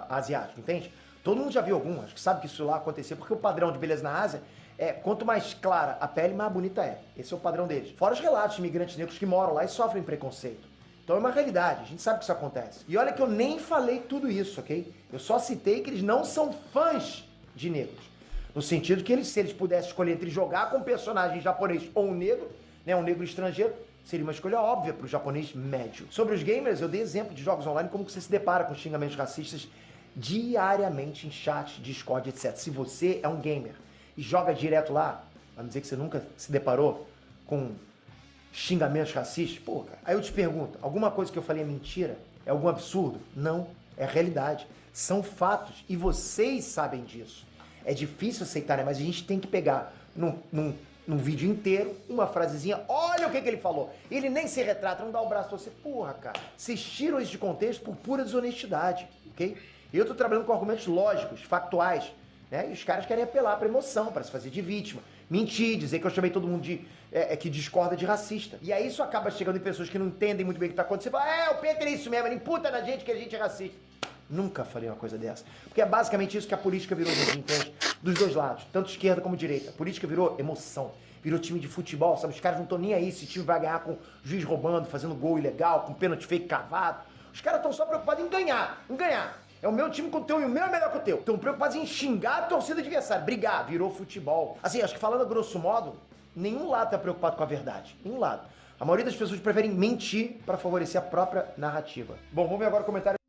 asiático, entende? Todo mundo já viu algum, acho que sabe que isso lá aconteceu, porque o padrão de beleza na Ásia é quanto mais clara a pele, mais bonita é. Esse é o padrão deles. Fora os relatos de imigrantes negros que moram lá e sofrem preconceito. Então é uma realidade, a gente sabe que isso acontece. E olha que eu nem falei tudo isso, ok? Eu só citei que eles não são fãs de negros. No sentido que se eles pudessem escolher entre jogar com um personagem japonês ou um negro, né, um negro estrangeiro, seria uma escolha óbvia para o japonês médio. Sobre os gamers, eu dei exemplo de jogos online, como que você se depara com xingamentos racistas diariamente em chat, Discord, etc. Se você é um gamer e joga direto lá, vamos dizer que você nunca se deparou com xingamentos racistas, pô, cara. Aí eu te pergunto, alguma coisa que eu falei é mentira? É algum absurdo? Não, é realidade. São fatos e vocês sabem disso. É difícil aceitar, né? Mas a gente tem que pegar num vídeo inteiro, uma frasezinha, olha o que ele falou. Ele nem se retrata, não dá o braço pra você. Porra, cara, vocês tiram isso de contexto por pura desonestidade, ok? Eu tô trabalhando com argumentos lógicos, factuais, né? E os caras querem apelar pra emoção, pra se fazer de vítima. Mentir, dizer que eu chamei todo mundo que discorda de racista. E aí isso acaba chegando em pessoas que não entendem muito bem o que tá acontecendo. Fala, o Peter é isso mesmo, ele imputa na gente que a gente é racista. Nunca falei uma coisa dessa. Porque é basicamente isso que a política virou hoje, entende? Dos dois lados, tanto esquerda como direita. A política virou emoção, virou time de futebol, sabe? Os caras não estão nem aí se o time vai ganhar com o juiz roubando, fazendo gol ilegal, com pênalti fake cavado. Os caras estão só preocupados em ganhar, É o meu time com o teu e o meu é melhor que o teu. Estão preocupados em xingar a torcida adversária, brigar, virou futebol. Assim, acho que falando a grosso modo, nenhum lado tá preocupado com a verdade. Nenhum lado. A maioria das pessoas preferem mentir para favorecer a própria narrativa. Bom, vamos ver agora o comentário.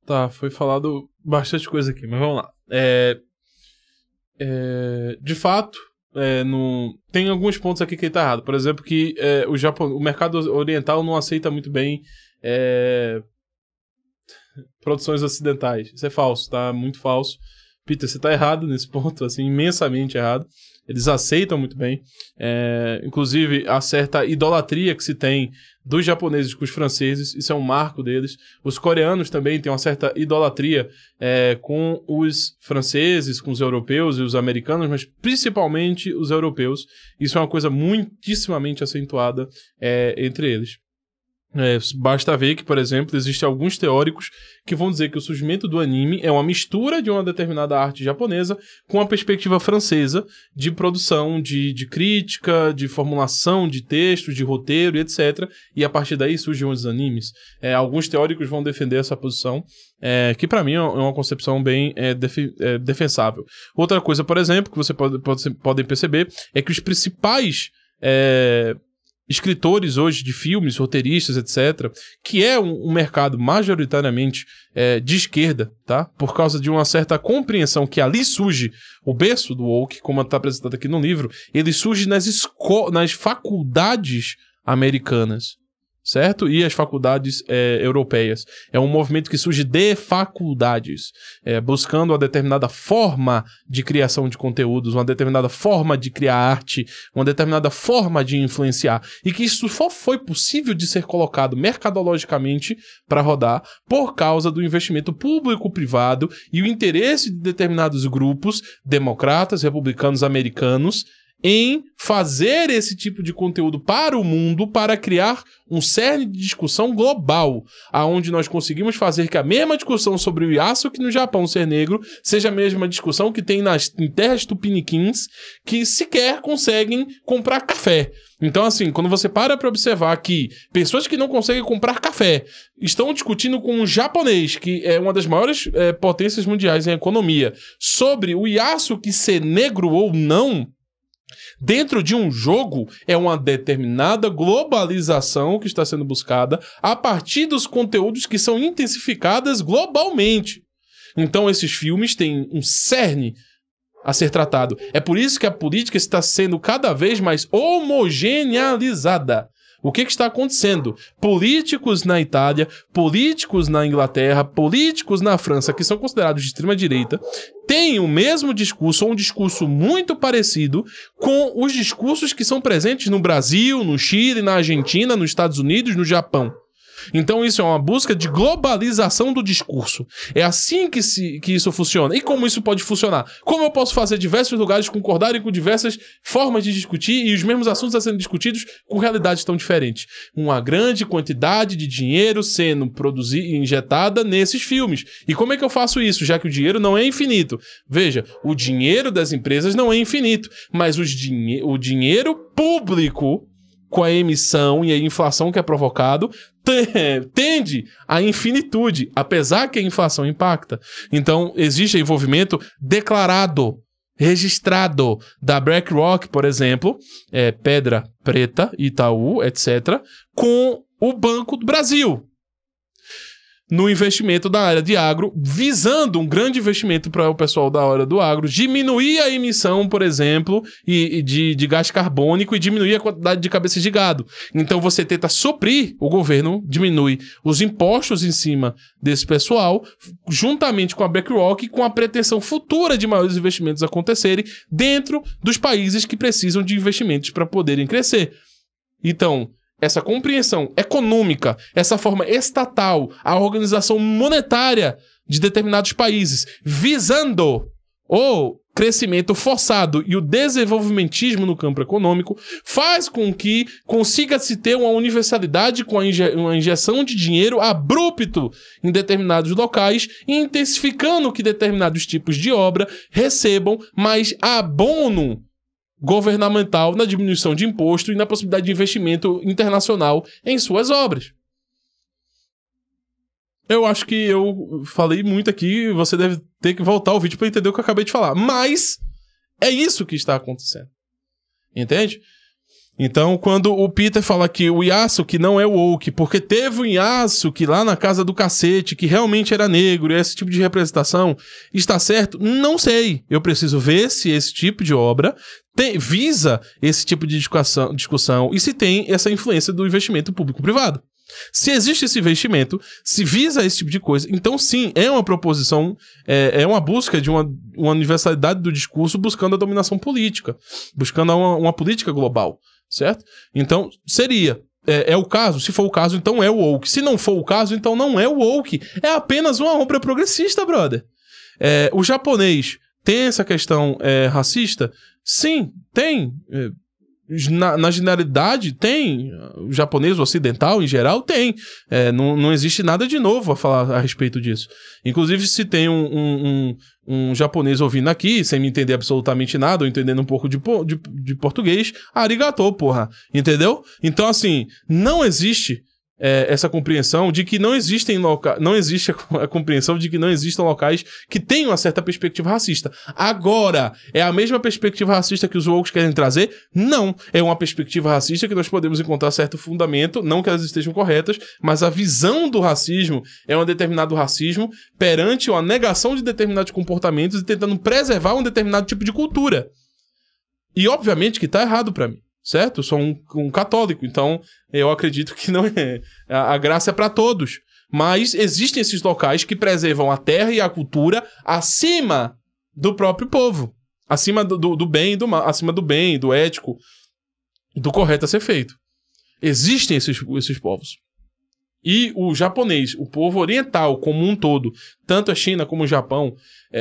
Tá, foi falado bastante coisa aqui, mas vamos lá. De fato, tem alguns pontos aqui que ele tá errado. Por exemplo, que o mercado oriental não aceita muito bem produções ocidentais. Isso é falso, tá? Muito falso. Peter, você tá errado nesse ponto, assim, imensamente errado. Eles aceitam muito bem. Inclusive, a certa idolatria que se tem dos japoneses com os franceses, isso é um marco deles. Os coreanos também têm uma certa idolatria com os franceses, com os europeus e os americanos, mas principalmente os europeus. Isso é uma coisa muitíssimamente acentuada entre eles. Basta ver que, por exemplo, existem alguns teóricos que vão dizer que o surgimento do anime é uma mistura de uma determinada arte japonesa com a perspectiva francesa de produção de crítica, de formulação de textos, de roteiro e etc. E a partir daí surgem os animes. Alguns teóricos vão defender essa posição, que para mim é uma concepção bem defensável. Outra coisa, por exemplo, que você podem perceber é que os principais escritores hoje de filmes, roteiristas, etc., que é um mercado majoritariamente de esquerda, tá? Por causa de uma certa compreensão que ali surge o berço do woke, como está apresentado aqui no livro, ele surge nas faculdades americanas, certo? E as faculdades europeias. É um movimento que surge de faculdades, buscando uma determinada forma de criação de conteúdos, uma determinada forma de criar arte, uma determinada forma de influenciar. E que isso só foi possível de ser colocado mercadologicamente para rodar por causa do investimento público-privado e o interesse de determinados grupos, democratas, republicanos, americanos, em fazer esse tipo de conteúdo para o mundo, para criar um cerne de discussão global, aonde nós conseguimos fazer que a mesma discussão sobre o Yasuki no Japão ser negro seja a mesma discussão que tem em terras tupiniquins que sequer conseguem comprar café. Então, assim, quando você para observar que pessoas que não conseguem comprar café estão discutindo com um japonês, que é uma das maiores potências mundiais em economia, sobre o Yasuki ser negro ou não, dentro de um jogo, é uma determinada globalização que está sendo buscada a partir dos conteúdos que são intensificados globalmente. Então, esses filmes têm um cerne a ser tratado. É por isso que a política está sendo cada vez mais homogeneizada. O que está acontecendo? Políticos na Itália, políticos na Inglaterra, políticos na França, que são considerados de extrema-direita, têm o mesmo discurso, ou um discurso muito parecido com os discursos que são presentes no Brasil, no Chile, na Argentina, nos Estados Unidos, no Japão. Então isso é uma busca de globalização do discurso. É assim que isso funciona. E como isso pode funcionar? Como eu posso fazer diversos lugares concordarem com diversas formas de discutir e os mesmos assuntos a serem discutidos com realidades tão diferentes? Uma grande quantidade de dinheiro sendo produzida e injetada nesses filmes. E como é que eu faço isso? Já que o dinheiro não é infinito. Veja, o dinheiro das empresas não é infinito, mas o dinheiro público, com a emissão e a inflação que é provocado, tende à infinitude, apesar que a inflação impacta. Então, existe envolvimento declarado, registrado da BlackRock, por exemplo, Pedra Preta, Itaú, etc., com o Banco do Brasil, no investimento da área de agro, visando um grande investimento para o pessoal da área do agro, diminuir a emissão, por exemplo, de gás carbônico e diminuir a quantidade de cabeças de gado. Então você tenta suprir, o governo diminui os impostos em cima desse pessoal, juntamente com a BlackRock, com a pretensão futura de maiores investimentos acontecerem dentro dos países que precisam de investimentos para poderem crescer. Então, essa compreensão econômica, essa forma estatal, a organização monetária de determinados países, visando o crescimento forçado e o desenvolvimentismo no campo econômico, faz com que consiga-se ter uma universalidade com uma injeção de dinheiro abrupto em determinados locais, intensificando que determinados tipos de obra recebam mais abono governamental na diminuição de imposto e na possibilidade de investimento internacional em suas obras. Eu acho que eu falei muito aqui, você deve ter que voltar ao vídeo para entender o que eu acabei de falar. Mas é isso que está acontecendo. Entende? Então, quando o Peter fala que o Yasuki não é woke, porque teve um Yasuki lá na casa do cacete, que realmente era negro, e esse tipo de representação, está certo? Não sei. Eu preciso ver se esse tipo de obra visa esse tipo de discussão e se tem essa influência do investimento público-privado. Se existe esse investimento, se visa esse tipo de coisa, então sim, é uma proposição, é uma busca de uma universalidade do discurso buscando a dominação política, buscando uma política global, certo? Então, seria... É o caso? Se for o caso, então é o woke. Se não for o caso, então não é o woke. É apenas uma obra progressista, brother. O japonês tem essa questão racista? Sim, tem. Na generalidade, tem. O japonês, o ocidental, em geral, tem. Não existe nada de novo a falar a respeito disso. Inclusive, se tem um japonês ouvindo aqui, sem me entender absolutamente nada, ou entendendo um pouco de português, arigatou, porra. Entendeu? Então, assim, não existe essa compreensão de que não existem não existe a compreensão de que não existam locais que tenham uma certa perspectiva racista. Agora, é a mesma perspectiva racista que os woke querem trazer? Não. É uma perspectiva racista que nós podemos encontrar certo fundamento, não que elas estejam corretas, mas a visão do racismo é um determinado racismo perante uma negação de determinados comportamentos e tentando preservar um determinado tipo de cultura. E obviamente que tá errado pra mim. Certo? Eu sou um católico, então eu acredito que não a graça é para todos. Mas existem esses locais que preservam a terra e a cultura acima do próprio povo. Acima do bem e do mal, acima do bem, do ético, do correto a ser feito. Existem esses povos. E o japonês, o povo oriental como um todo, tanto a China como o Japão,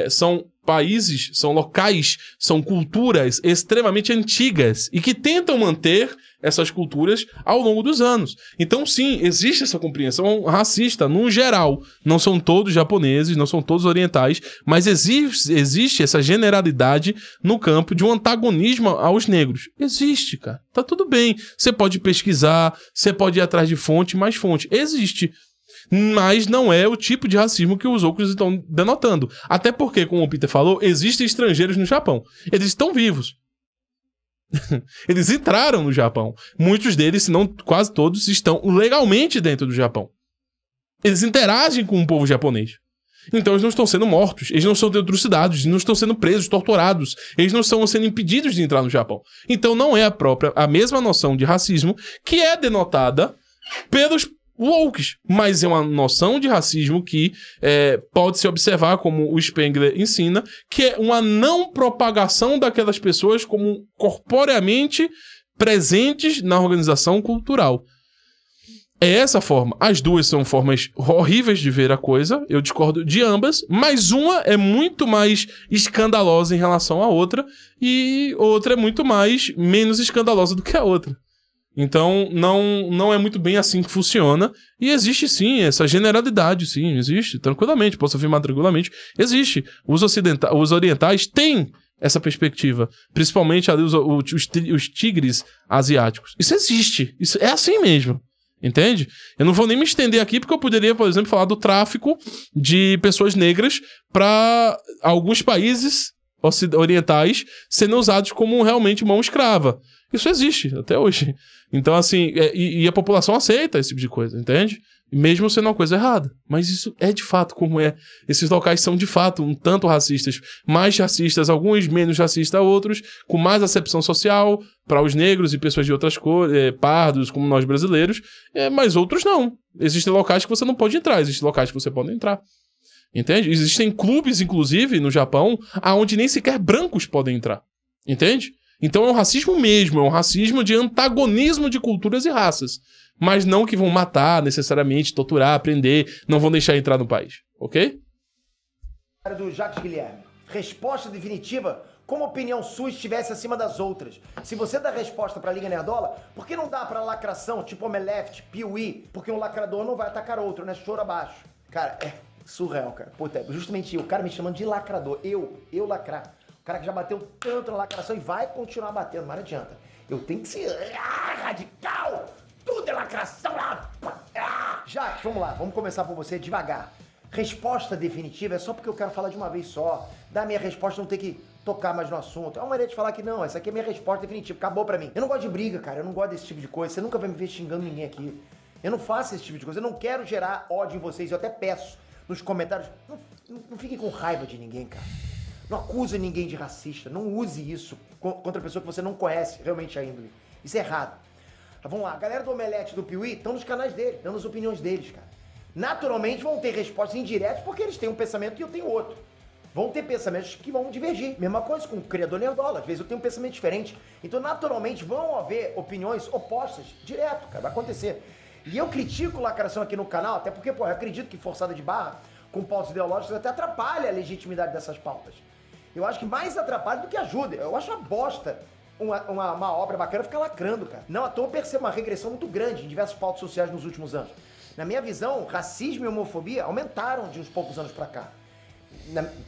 são países, são locais, são culturas extremamente antigas e que tentam manter essas culturas ao longo dos anos. Então, sim, existe essa compreensão racista no geral. Não são todos japoneses, não são todos orientais, mas existe essa generalidade no campo de um antagonismo aos negros. Existe, cara. Tá tudo bem. Você pode pesquisar, você pode ir atrás de fonte, mais fonte. Existe. Mas não é o tipo de racismo que os outros estão denotando. Até porque, como o Peter falou, existem estrangeiros no Japão. Eles estão vivos. Eles entraram no Japão. Muitos deles, se não quase todos, estão legalmente dentro do Japão. Eles interagem com o povo japonês. Então eles não estão sendo mortos, eles não são trucidados, eles não estão sendo presos, torturados, eles não estão sendo impedidos de entrar no Japão. Então não é a mesma noção de racismo que é denotada pelos woke, mas é uma noção de racismo que pode se observar, como o Spengler ensina, que é uma não propagação daquelas pessoas como corporeamente presentes na organização cultural. É essa forma. As duas são formas horríveis de ver a coisa, eu discordo de ambas, mas uma é muito mais escandalosa em relação à outra, e outra é muito menos escandalosa do que a outra. Então, não é muito bem assim que funciona. E existe, sim, essa generalidade, sim, existe, tranquilamente, posso afirmar tranquilamente. Existe. Os orientais têm essa perspectiva. Principalmente ali os tigres asiáticos. Isso existe. Isso é assim mesmo. Entende? Eu não vou nem me estender aqui, porque eu poderia, por exemplo, falar do tráfico de pessoas negras para alguns países orientais sendo usados como realmente mão escrava. Isso existe até hoje. Então, assim, e a população aceita esse tipo de coisa, entende? Mesmo sendo uma coisa errada. Mas isso é de fato como é. Esses locais são de fato um tanto racistas. Mais racistas, alguns menos racistas, outros, com mais acepção social para os negros e pessoas de outras cores, pardos, como nós brasileiros, mas outros não. Existem locais que você não pode entrar, existem locais que você pode entrar. Entende? Existem clubes, inclusive, no Japão, onde nem sequer brancos podem entrar. Entende? Então é um racismo mesmo, é um racismo de antagonismo de culturas e raças. Mas não que vão matar necessariamente, torturar, prender, não vão deixar entrar no país, ok? Do Jacques Guilherme. Resposta definitiva, como a opinião sua estivesse acima das outras. Se você dá resposta pra Liga Nerdola, por que não dá pra lacração, tipo Omelete, Piuí? Porque um lacrador não vai atacar outro, né? Choro abaixo. Cara, é surreal, cara. Puta, justamente o cara me chamando de lacrador. Eu lacrar. O cara que já bateu tanto na lacração e vai continuar batendo, mas não adianta. Eu tenho que ser radical. Tudo é lacração. Jacques, vamos lá. Vamos começar por você devagar. Resposta definitiva é só porque eu quero falar de uma vez só. Da minha resposta não ter que tocar mais no assunto. É uma maneira de falar que não, essa aqui é a minha resposta definitiva. Acabou pra mim. Eu não gosto de briga, cara. Eu não gosto desse tipo de coisa. Você nunca vai me ver xingando ninguém aqui. Eu não faço esse tipo de coisa. Eu não quero gerar ódio em vocês. Eu até peço nos comentários. Não fiquem com raiva de ninguém, cara. Não acuse ninguém de racista, não use isso contra a pessoa que você não conhece realmente a índole. Isso é errado. Vamos lá, a galera do Omelete do Piuí estão nos canais deles, dando as opiniões deles, cara. Naturalmente vão ter respostas indiretas porque eles têm um pensamento e eu tenho outro. Vão ter pensamentos que vão divergir. Mesma coisa com o criador Nerdola. Às vezes eu tenho um pensamento diferente. Então, naturalmente, vão haver opiniões opostas direto, cara. Vai acontecer. E eu critico lacração aqui no canal, até porque, pô, eu acredito que forçada de barra, com pautas ideológicas, até atrapalha a legitimidade dessas pautas. Eu acho que mais atrapalha do que ajuda. Eu acho uma bosta uma obra bacana ficar lacrando, cara. Não à toa eu percebo uma regressão muito grande em diversas pautas sociais nos últimos anos. Na minha visão, racismo e homofobia aumentaram de uns poucos anos pra cá.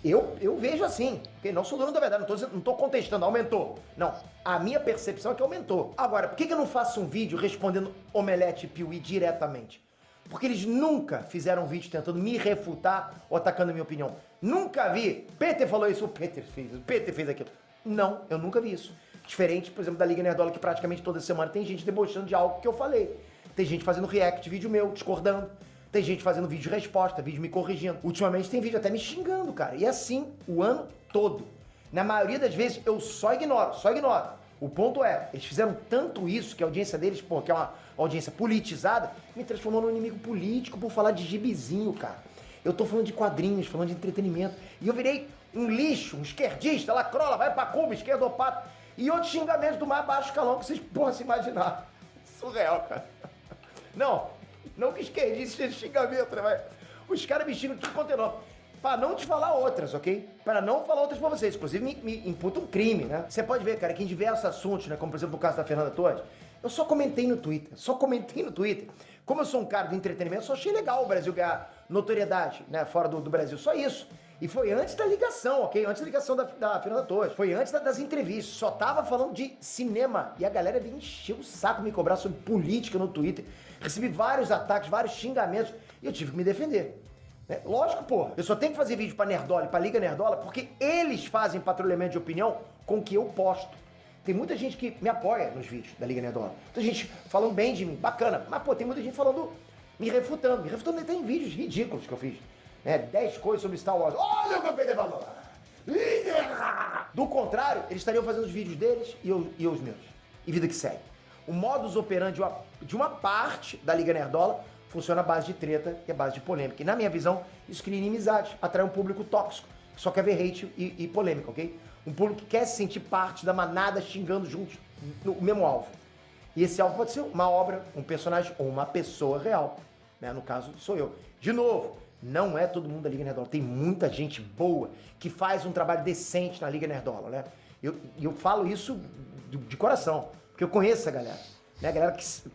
Eu vejo assim, porque não sou dono da verdade, não tô contestando, aumentou. Não, a minha percepção é que aumentou. Agora, por que eu não faço um vídeo respondendo Omelete e Piuí diretamente? Porque eles nunca fizeram um vídeo tentando me refutar ou atacando a minha opinião. Nunca vi. Peter falou isso, o Peter fez aquilo. Não, eu nunca vi isso. Diferente, por exemplo, da Liga Nerdola, que praticamente toda semana tem gente debochando de algo que eu falei. Tem gente fazendo react de vídeo meu, discordando. Tem gente fazendo vídeo de resposta, vídeo me corrigindo. Ultimamente tem vídeo até me xingando, cara. E assim, o ano todo. Na maioria das vezes, eu só ignoro. O ponto é, eles fizeram tanto isso, que a audiência deles, pô, que é uma audiência politizada, me transformou num inimigo político por falar de gibizinho, cara. Eu tô falando de quadrinhos, falando de entretenimento. E eu virei um lixo, um esquerdista, lacrola, vai pra Cuba, esquerdopata. E outros xingamentos do mais baixo escalão que vocês possam se imaginar. Surreal, cara. Não que esquerdista seja xingamento, né? Mas os caras me xingam de tudo quanto é nome. Pra não te falar outras, ok? Para não falar outras pra vocês. Inclusive, me imputa um crime, né? Você pode ver, cara, que em diversos assuntos, né? Como, por exemplo, no caso da Fernanda Torres, eu só comentei no Twitter. Como eu sou um cara do entretenimento, só achei legal o Brasil ganhar notoriedade, né? Fora do Brasil. Só isso. E foi antes da ligação, ok? Antes da ligação da Fernanda Torres. Foi antes das entrevistas. Só tava falando de cinema. E a galera veio encher o saco me cobrar sobre política no Twitter. Recebi vários ataques, vários xingamentos. E eu tive que me defender. Lógico, pô. Eu só tenho que fazer vídeo pra Nerdola e pra Liga Nerdola porque eles fazem patrulhamento de opinião com o que eu posto. Tem muita gente que me apoia nos vídeos da Liga Nerdola. Muita gente falando bem de mim, bacana. Mas, pô, tem muita gente falando, me refutando até em vídeos ridículos que eu fiz. 10 coisas sobre Star Wars. Olha o que eu perdi valor. Do contrário, eles estariam fazendo os vídeos deles e os meus. E vida que segue. O modus operandi de uma parte da Liga Nerdola funciona à base de treta e à base de polêmica. E na minha visão, isso cria inimizade, atrai um público tóxico, que só quer ver hate e polêmica, ok? Um público que quer se sentir parte da manada xingando juntos no mesmo alvo. E esse alvo pode ser uma obra, um personagem ou uma pessoa real. Né? No caso, sou eu. De novo, não é todo mundo da Liga Nerdola. Tem muita gente boa que faz um trabalho decente na Liga Nerdola, né? Eu falo isso de coração, porque eu conheço essa galera. Né?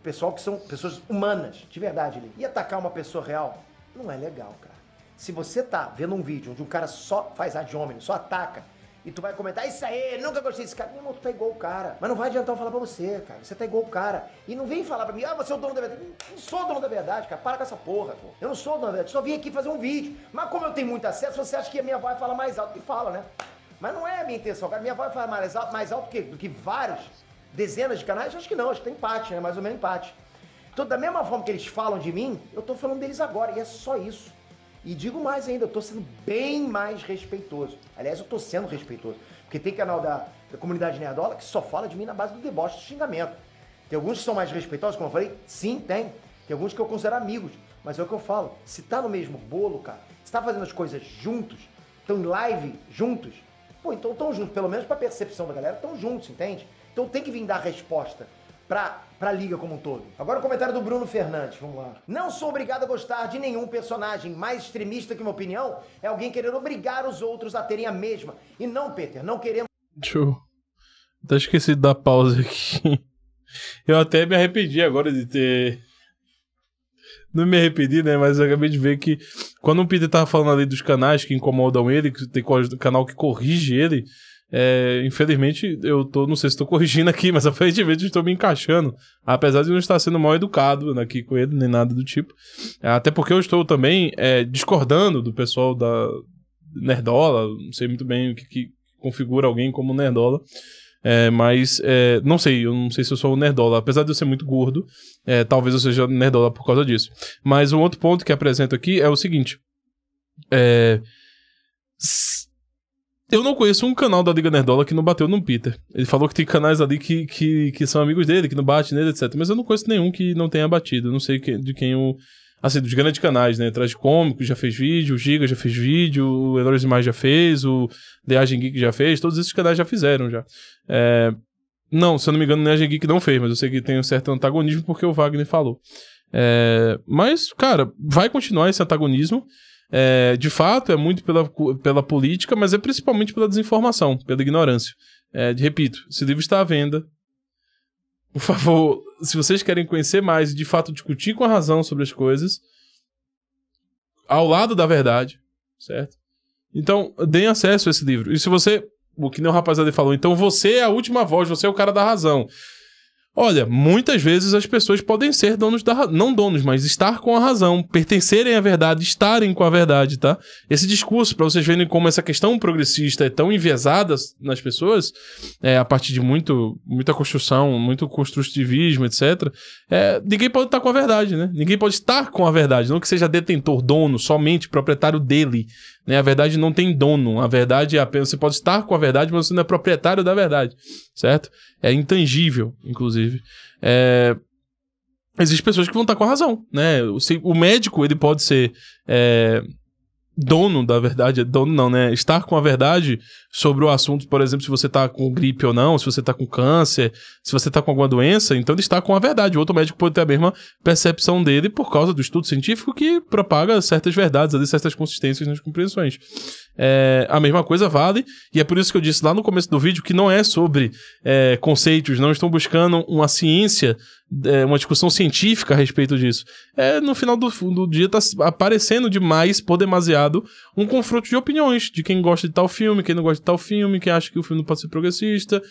Pessoal que são pessoas humanas, de verdade. E atacar uma pessoa real não é legal, cara. Se você tá vendo um vídeo onde um cara só faz ad hominem, só ataca, e tu vai comentar, isso aí, nunca gostei desse cara. Meu irmão, tu tá igual o cara. Mas não vai adiantar eu falar pra você, cara. Você tá igual o cara. E não vem falar pra mim, você é o dono da verdade. Eu não sou o dono da verdade, cara. Para com essa porra, pô. Eu não sou o dono da verdade. Só vim aqui fazer um vídeo. Mas como eu tenho muito acesso, você acha que a minha voz fala mais alto. E fala, né? Mas não é a minha intenção, cara. Minha voz fala mais alto do que vários, dezenas de canais. Acho que não. Acho que tem empate, né? Mais ou menos empate. Então, da mesma forma que eles falam de mim, eu tô falando deles agora. E é só isso. E digo mais ainda, eu tô sendo bem mais respeitoso. Aliás, eu tô sendo respeitoso. Porque tem canal da comunidade Nerdola que só fala de mim na base do deboche, do xingamento. Tem alguns que são mais respeitosos, como eu falei? Sim, tem. Tem alguns que eu considero amigos. Mas é o que eu falo. Se tá no mesmo bolo, cara, se tá fazendo as coisas juntos, estão em live juntos, pô, então estão juntos. Pelo menos pra percepção da galera, estão juntos, entende? Então tem que vir dar resposta pra liga como um todo. Agora o comentário do Bruno Fernandes, vamos lá. Não sou obrigado a gostar de nenhum personagem. Mais extremista que uma opinião é alguém querer obrigar os outros a terem a mesma. E não, Peter, não queremos... Deixa eu... Até esqueci de dar pausa aqui. Eu até me arrependi agora de ter... Não me arrependi, né? Mas eu acabei de ver que quando o Peter tava falando ali dos canais que incomodam ele, que tem canal que corrige ele... infelizmente, não sei se estou corrigindo aqui, mas aparentemente estou me encaixando, apesar de não estar sendo mal educado aqui com ele, nem nada do tipo, até porque eu estou também discordando do pessoal da Nerdola, não sei muito bem o que configura alguém como Nerdola, mas eu não sei se eu sou o Nerdola, apesar de eu ser muito gordo, talvez eu seja Nerdola por causa disso. Mas um outro ponto que apresento aqui é o seguinte, Eu não conheço um canal da Liga Nerdola que não bateu no Peter. Ele falou que tem canais ali que são amigos dele, que não batem nele, etc. Mas eu não conheço nenhum que não tenha batido. Eu não sei de quem o... Assim, dos grandes canais, né? Atrás de Cômicos já fez vídeo, o Giga já fez vídeo, o Heróis Demais já fez, o The Agent Geek já fez, todos esses canais já fizeram, já. Não, se eu não me engano, o The Agent Geek não fez, mas eu sei que tem um certo antagonismo porque o Wagner falou. Mas, cara, vai continuar esse antagonismo. De fato, é muito pela política, mas é principalmente pela desinformação, pela ignorância. Repito, esse livro está à venda. Por favor, se vocês querem conhecer mais e de fato discutir com a razão sobre as coisas, ao lado da verdade, certo? Então, deem acesso a esse livro. E se você, o que nem o rapaziada falou, então você é a última voz, você é o cara da razão. Olha, muitas vezes as pessoas podem ser donos da razão, não donos, mas estar com a razão, pertencerem à verdade, estarem com a verdade, tá? Esse discurso, pra vocês verem como essa questão progressista é tão enviesada nas pessoas, a partir de muita construção, muito construtivismo, etc. Ninguém pode estar com a verdade, né? Ninguém pode estar com a verdade, não que seja detentor, dono, somente proprietário dele, né? A verdade não tem dono, a verdade é apenas... Você pode estar com a verdade, mas você não é proprietário da verdade, certo? É intangível, inclusive. Existem pessoas que vão estar com a razão, né? O médico, ele pode ser dono da verdade, dono não, né? Estar com a verdade sobre o assunto, por exemplo, se você tá com gripe ou não, se você tá com câncer, se você tá com alguma doença, então ele está com a verdade. O outro médico pode ter a mesma percepção dele por causa do estudo científico que propaga certas verdades ali, certas consistências nas compreensões. A mesma coisa vale, e é por isso que eu disse lá no começo do vídeo que não é sobre conceitos, não estão buscando uma ciência, uma discussão científica a respeito disso. No final do dia tá aparecendo demais, por demasiado, um confronto de opiniões, de quem gosta de tal filme, quem não gosta de tal filme, quem acha que o filme não pode ser progressista,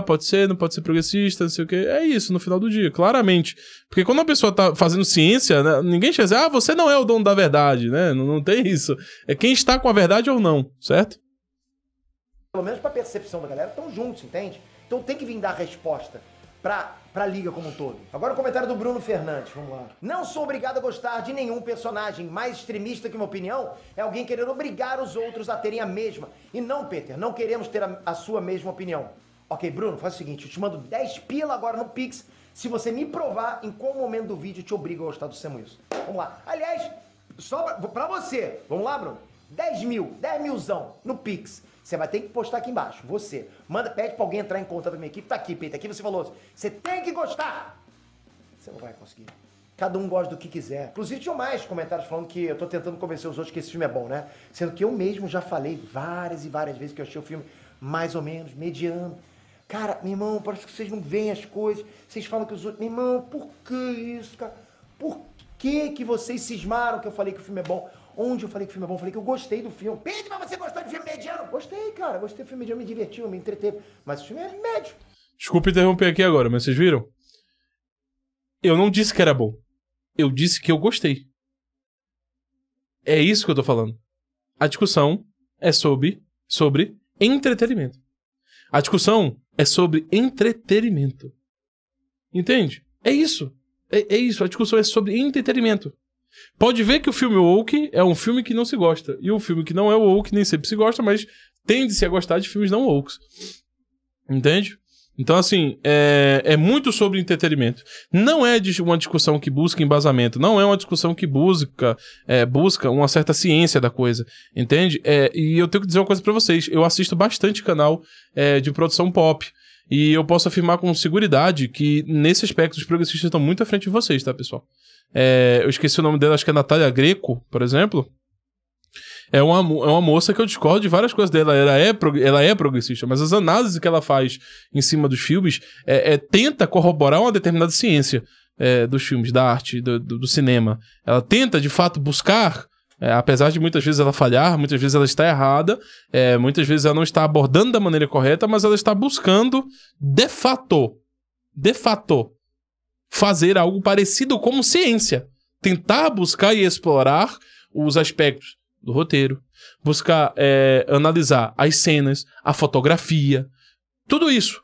pode ser, não pode ser progressista, não sei o que. É isso, no final do dia, claramente. Porque quando a pessoa tá fazendo ciência, né, ninguém chega a dizer, você não é o dono da verdade, né? Não tem isso. É quem está com a verdade ou não, certo? Pelo menos pra percepção da galera, estão juntos, entende? Então tem que vir dar resposta pra liga como um todo. Agora o comentário do Bruno Fernandes, vamos lá. Não sou obrigado a gostar de nenhum personagem. Mais extremista que uma opinião é alguém querer obrigar os outros a terem a mesma. E não, Peter, não queremos ter a sua mesma opinião. Ok, Bruno, faz o seguinte, eu te mando 10 pila agora no Pix, se você me provar em qual momento do vídeo te obriga a gostar do Samuel. Vamos lá. Aliás, só pra você, vamos lá, Bruno? 10 milzão no Pix. Você vai ter que postar aqui embaixo. Você. Pede pra alguém entrar em contato com a minha equipe. Tá aqui, Peter. Aqui você falou assim, você tem que gostar. Você não vai conseguir. Cada um gosta do que quiser. Inclusive tinha mais comentários falando que eu tô tentando convencer os outros que esse filme é bom, né? Sendo que eu mesmo já falei várias e várias vezes que eu achei o filme mais ou menos, mediano. Cara, meu irmão, parece que vocês não veem as coisas. Vocês falam que os outros... Meu irmão, por que isso, cara? Por que vocês cismaram que eu falei que o filme é bom? Onde eu falei que o filme é bom? Eu falei que eu gostei do filme. Pedro, mas você gostou de filme mediano? Gostei, cara. Gostei do filme mediano, me divertiu, me entreteve. Mas o filme é médio. Desculpa interromper aqui agora, mas vocês viram? Eu não disse que era bom. Eu disse que eu gostei. É isso que eu tô falando. A discussão é sobre entretenimento. A discussão é sobre entretenimento. Entende? É isso. É isso. A discussão é sobre entretenimento. Pode ver que o filme woke é um filme que não se gosta. E o filme que não é woke nem sempre se gosta, mas tende-se a gostar de filmes não woke. Entende? Então, assim, é muito sobre entretenimento. Não é uma discussão que busca embasamento. Não é uma discussão que busca uma certa ciência da coisa. Entende? E eu tenho que dizer uma coisa pra vocês. Eu assisto bastante canal de produção pop. E eu posso afirmar com seguridade que, nesse aspecto, os progressistas estão muito à frente de vocês, tá, pessoal? Eu esqueci o nome dela, acho que é Natália Greco, por exemplo. É uma moça que eu discordo de várias coisas dela. Ela é progressista, mas as análises que ela faz em cima dos filmes tenta corroborar uma determinada ciência dos filmes, da arte, do cinema. Ela tenta, de fato, buscar, apesar de muitas vezes ela falhar, muitas vezes ela está errada, muitas vezes ela não está abordando da maneira correta, mas ela está buscando, de fato, fazer algo parecido como ciência. Tentar buscar e explorar os aspectos do roteiro. Buscar analisar as cenas, a fotografia. Tudo isso.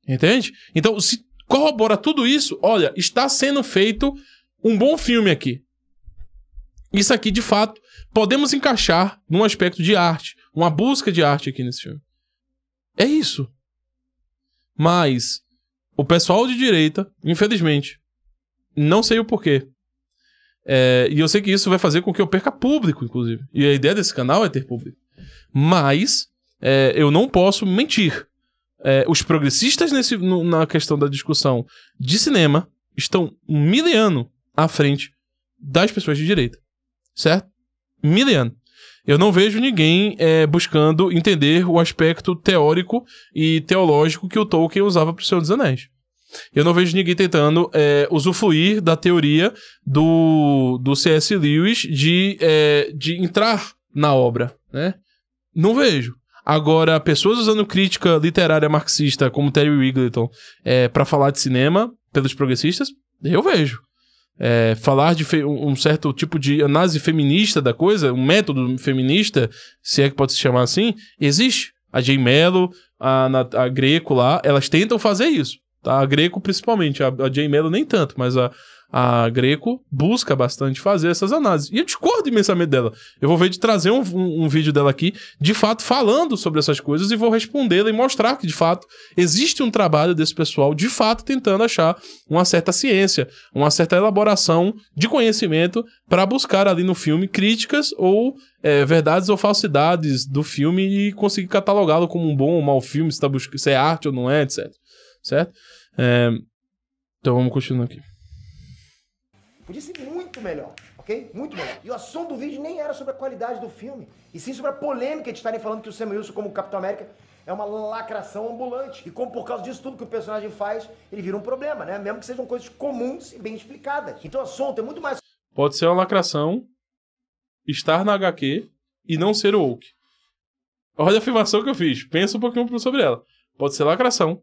Entende? Então, se corrobora tudo isso, olha, está sendo feito um bom filme aqui. Isso aqui, de fato, podemos encaixar num aspecto de arte. uma busca de arte aqui nesse filme. É isso. Mas o pessoal de direita, infelizmente, não sei o porquê. E eu sei que isso vai fazer com que eu perca público, inclusive. E a ideia desse canal é ter público. Mas eu não posso mentir. Os progressistas na questão da discussão de cinema estão miliano à frente das pessoas de direita. Certo? Miliano. Eu não vejo ninguém buscando entender o aspecto teórico e teológico que o Tolkien usava para o Senhor dos Anéis. Eu não vejo ninguém tentando usufruir da teoria do C.S. Lewis de entrar na obra, né? Não vejo. Agora, pessoas usando crítica literária marxista, como Terry Wiggleton, para falar de cinema, pelos progressistas, eu vejo. Falar de um certo tipo de análise feminista da coisa, um método feminista, se é que pode se chamar assim, existe. A Jay Mello, a Greco lá, elas tentam fazer isso. Tá? A Greco principalmente, a Jay Mello nem tanto, mas a Greco busca bastante fazer essas análises. E eu discordo imensamente dela. Eu vou ver de trazer um vídeo dela aqui, de fato, falando sobre essas coisas, e vou respondê-la e mostrar que, de fato, existe um trabalho desse pessoal, de fato, tentando achar uma certa ciência, uma certa elaboração de conhecimento para buscar ali no filme críticas ou verdades ou falsidades do filme e conseguir catalogá-lo como um bom ou mau filme, se é arte ou não é, etc. Certo? Então vamos continuar aqui. Podia ser muito melhor, ok? Muito melhor. E o assunto do vídeo nem era sobre a qualidade do filme, e sim sobre a polêmica de estarem falando que o Sam Wilson, como Capitão América, é uma lacração ambulante. E como por causa disso tudo que o personagem faz, ele vira um problema, né? Mesmo que sejam coisas comuns e bem explicadas. Então o assunto é muito mais... Pode ser uma lacração, estar na HQ e não ser o woke. Olha a afirmação que eu fiz. Pensa um pouquinho sobre ela. Pode ser lacração,